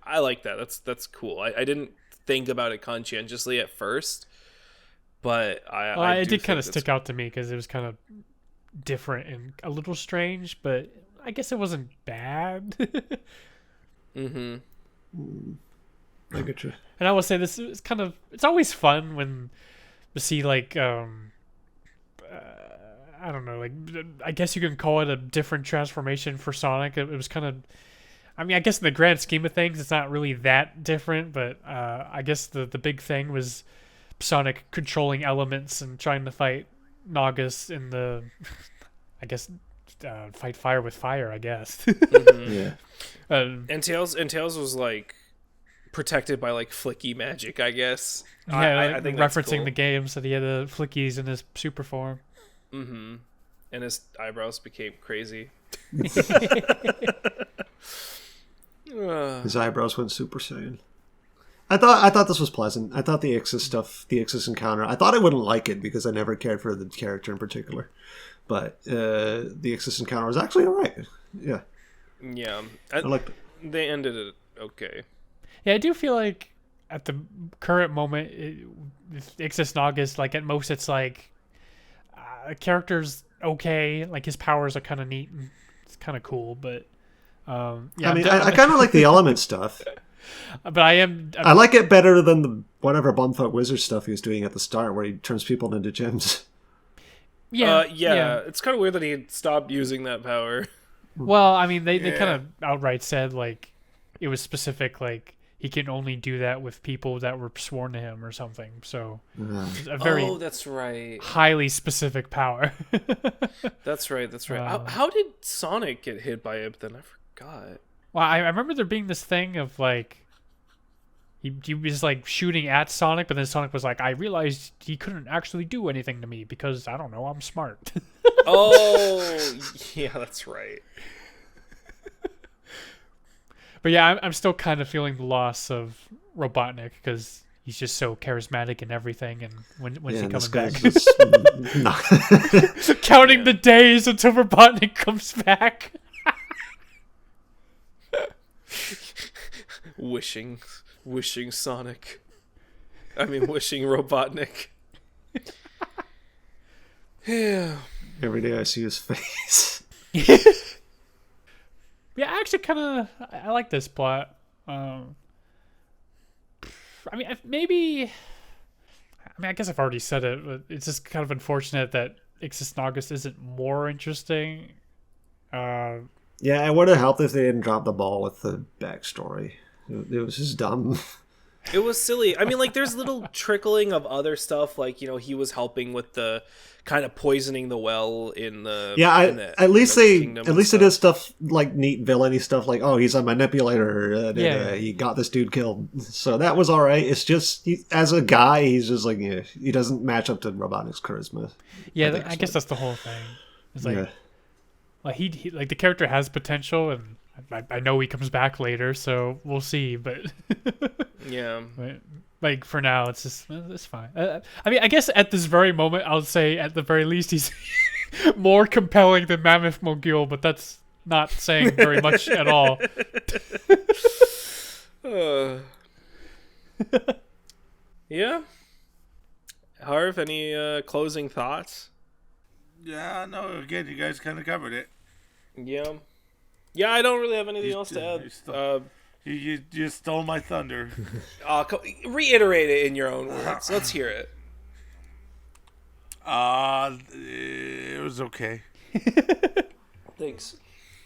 B: I like that. That's cool. I didn't think about it conscientiously at first, but
D: it did kind of stick out to me because it was kind of different and a little strange, but I guess it wasn't bad.
C: I get you.
D: And I will say this is it's always fun when you see like I don't know, like I guess you can call it a different transformation for Sonic. It was kind of, I mean, I guess in the grand scheme of things, it's not really that different, but I guess the big thing was Sonic controlling elements and trying to fight Naugus in the, I guess, fight fire with fire, I guess.
C: Yeah.
B: And Tails was like protected by like flicky magic, I guess.
D: Yeah,
B: I think
D: referencing
B: that's cool.
D: the game, so he had the flickies in his super form.
B: Mm-hmm. And his eyebrows became crazy.
C: His eyebrows went Super Saiyan. I thought this was pleasant. I thought the Ixis stuff, the Ixis encounter, I thought I wouldn't like it because I never cared for the character in particular. But the Ixis encounter was actually alright. Yeah.
B: Yeah.
C: I liked it.
B: They ended it okay.
D: Yeah, I do feel like at the current moment, Ixis Naugus, like at most it's like character's okay, like his powers are kind of neat and it's kind of cool, but yeah.
C: I mean, I kind of like the element stuff.
D: But I'm
C: I like it better than the whatever Bumfuck Wizard stuff he was doing at the start where he turns people into gems.
D: yeah.
B: It's kind of weird that he stopped using that power.
D: Well, I mean, they kind of outright said like it was specific, like he can only do that with people that were sworn to him or something. So it's a very
B: that's right.
D: highly specific power.
B: That's right. How did Sonic get hit by it? Then I forgot.
D: Well, I remember there being this thing of like he was like shooting at Sonic, but then Sonic was like, I realized he couldn't actually do anything to me because I don't know, I'm smart.
B: Oh, yeah, that's right.
D: But yeah, I'm still kind of feeling the loss of Robotnik because he's just so charismatic and everything. And when's he coming back? Counting the days until Robotnik comes back.
B: Wishing Sonic. I mean, wishing Robotnik. Yeah.
C: Every day I see his face.
D: Yeah, I actually I like this plot. I mean, I guess I've already said it, but it's just kind of unfortunate that Ixis Naugus isn't more interesting.
C: Yeah, it would have helped if they didn't drop the ball with the backstory. It was just dumb.
B: It was silly. I mean, like, there's little trickling of other stuff, like, you know, he was helping with the kind of poisoning the well in the
C: at least they did
B: stuff.
C: stuff like neat villainy stuff, like he's a manipulator. He got this dude killed, so that was all right. It's just as a guy, he's just like he doesn't match up to Robotnik's charisma.
D: Yeah, I guess that's the whole thing. It's like, like he like the character has potential, and I know he comes back later, so we'll see. But
B: yeah.
D: Like, for now, it's fine. I mean, I guess at this very moment, I would say at the very least he's more compelling than Mammoth Mogul, but that's not saying very much at all.
B: Yeah. Harv, any closing thoughts?
A: Yeah, no, again, you guys kind of covered it.
B: Yeah. Yeah, I don't really have anything else to add.
A: You stole my thunder.
B: Reiterate it in your own words. Let's hear it.
A: It was okay.
B: Thanks.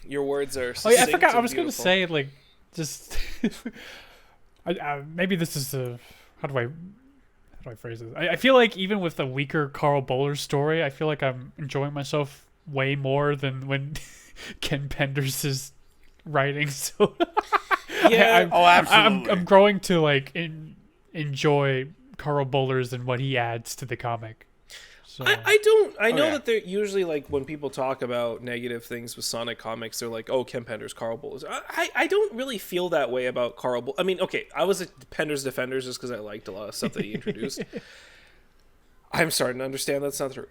B: Your words are
D: Oh yeah, I
B: succinct
D: forgot. I
B: and
D: was going to
B: beautiful.
D: say, like, just maybe this is how do I phrase this? I feel like even with the weaker Carl Bowler story, I feel like I'm enjoying myself way more than when Ken Penders is writing. So
B: yeah,
A: absolutely.
D: I'm growing to like enjoy Carl Bowler's and what he adds to the comic. So
B: I know that they're usually, like, when people talk about negative things with Sonic comics, they're like, oh, Ken Penders, Carl Bowler. I don't really feel that way about Carl Bowler. I mean, okay, I was a Penders Defenders just because I liked a lot of stuff that he introduced. I'm starting to understand that's not true.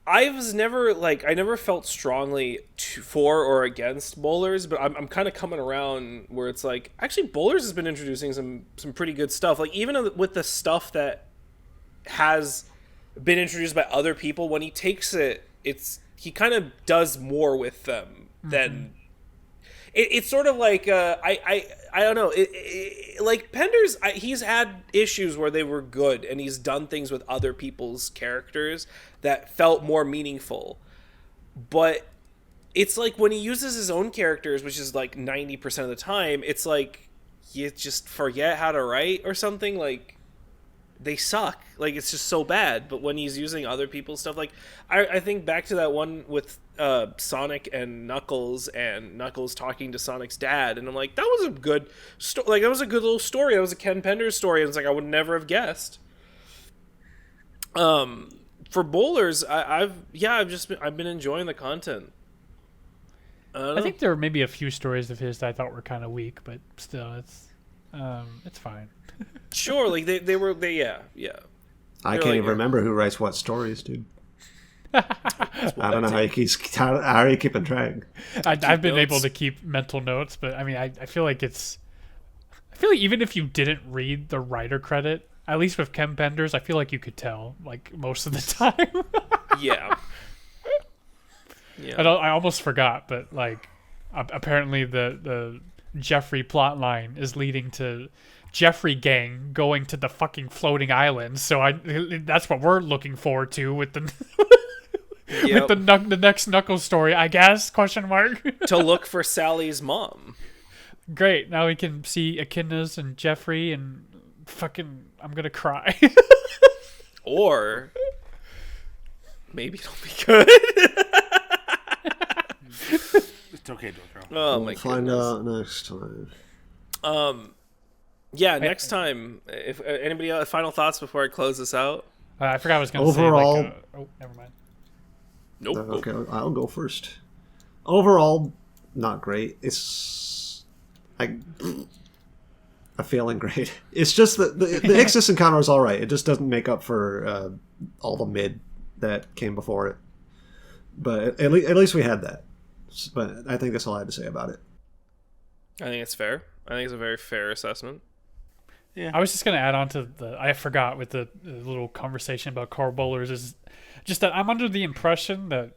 B: I was never like I never felt strongly for or against bowlers, but I'm kind of coming around where it's like actually bowlers has been introducing some pretty good stuff. Like even with the stuff that has been introduced by other people, when he takes it, he kind of does more with them than. It's sort of like I don't know. Like Pender's, he's had issues where they were good, and he's done things with other people's characters that felt more meaningful. But it's like when he uses his own characters, which is like 90% of the time, it's like you just forget how to write or something. Like they suck. Like it's just so bad. But when he's using other people's stuff, like I think back to that one with Sonic and Knuckles talking to Sonic's dad, and I'm like, that was a good that was a good little story. That was a Ken Penders story, and it's like I would never have guessed. For bowlers, I've been enjoying the content.
D: I think there were maybe a few stories of his that I thought were kind of weak, but still, it's fine.
B: Sure, like they yeah.
C: I can't even remember who writes what stories, dude. I don't know how are you keeping track?
D: I've been able to keep mental notes, but I mean, I feel like even if you didn't read the writer credit, at least with Ken Penders, I feel like you could tell, like, most of the time.
B: Yeah.
D: I almost forgot, but like, apparently the Jeffrey plotline is leading to Jeffrey gang going to the fucking floating island. So that's what we're looking forward to with the.
B: Yep.
D: With the next Knuckles story, I guess? Question mark.
B: To look for Sally's mom.
D: Great. Now we can see Echidnas and Jeffrey and fucking... I'm gonna cry.
B: Or... maybe it'll be good.
A: It's okay, Dorco.
B: Oh,
C: we'll find out next time.
B: Yeah, next time. If anybody else, final thoughts before I close this out?
D: I forgot I was gonna say...
C: Overall...
D: oh, never mind.
B: Nope.
C: Okay, I'll go first. Overall, not great. It's a failing grade. It's just that the Ixis encounter is all right. It just doesn't make up for all the mid that came before it. But at least we had that. But I think that's all I had to say about it.
B: I think it's fair. I think it's a very fair assessment.
D: Yeah. I was just gonna add on to I forgot with the little conversation about car bowlers is just that I'm under the impression that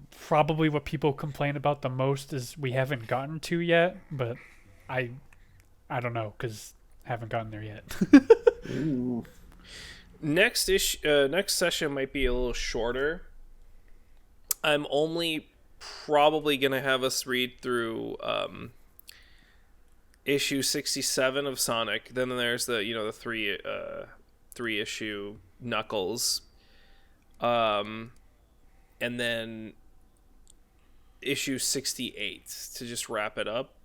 D: probably what people complain about the most is we haven't gotten to yet, but I don't know because I haven't gotten there yet.
B: Next session might be a little shorter. I'm only probably gonna have us read through issue 67 of Sonic. Then there's the three issue Knuckles. And then issue 68 to just wrap it up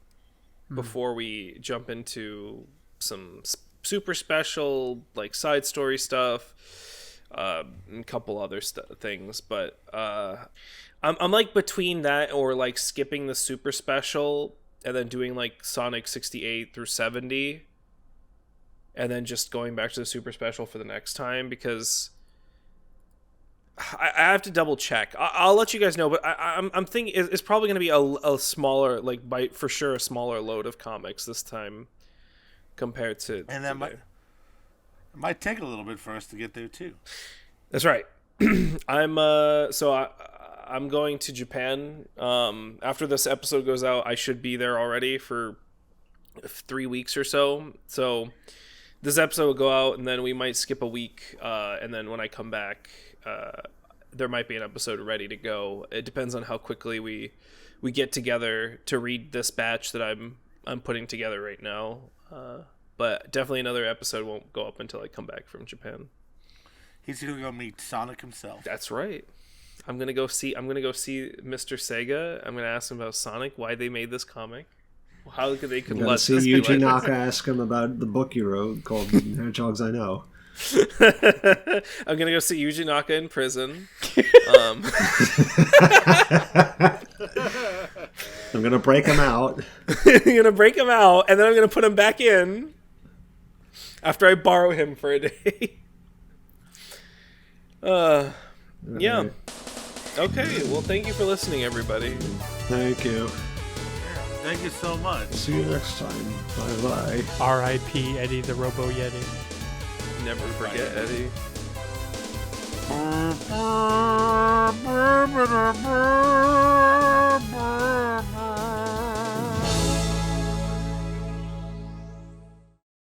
B: before we jump into some super special like side story stuff, and a couple other things. But I'm like between that or like skipping the super special and then doing like Sonic 68 through 70 and then just going back to the super special for the next time, because I have to double check. I'll let you guys know, but I'm thinking it's probably going to be a smaller, like for sure a smaller load of comics this time compared to.
A: And that might take a little bit for us to get there too.
B: That's right. I'm going to Japan. After this episode goes out, I should be there already for 3 weeks or so. So this episode will go out, and then we might skip a week, and then when I come back, there might be an episode ready to go. It depends on how quickly we get together to read this batch that I'm putting together right now. But definitely another episode won't go up until I come back from Japan.
A: He's gonna go meet Sonic himself.
B: That's right. I'm gonna go see Mr. Sega. I'm gonna ask him about Sonic, why they made this comic, how they could let
C: see
B: this
C: Yuji
B: be like...
C: Naka ask him about the book you wrote called Hedgehogs I Know.
B: I'm gonna go see Yuji Naka in prison.
C: I'm gonna break him out.
B: I'm gonna break him out, and then I'm gonna put him back in after I borrow him for a day. Yeah. Okay, well, thank you for listening, everybody.
C: Thank you.
A: Thank you so much.
C: See you next time. Bye-bye.
D: R.I.P. Eddie the Robo Yeti.
B: Never forget Eddie.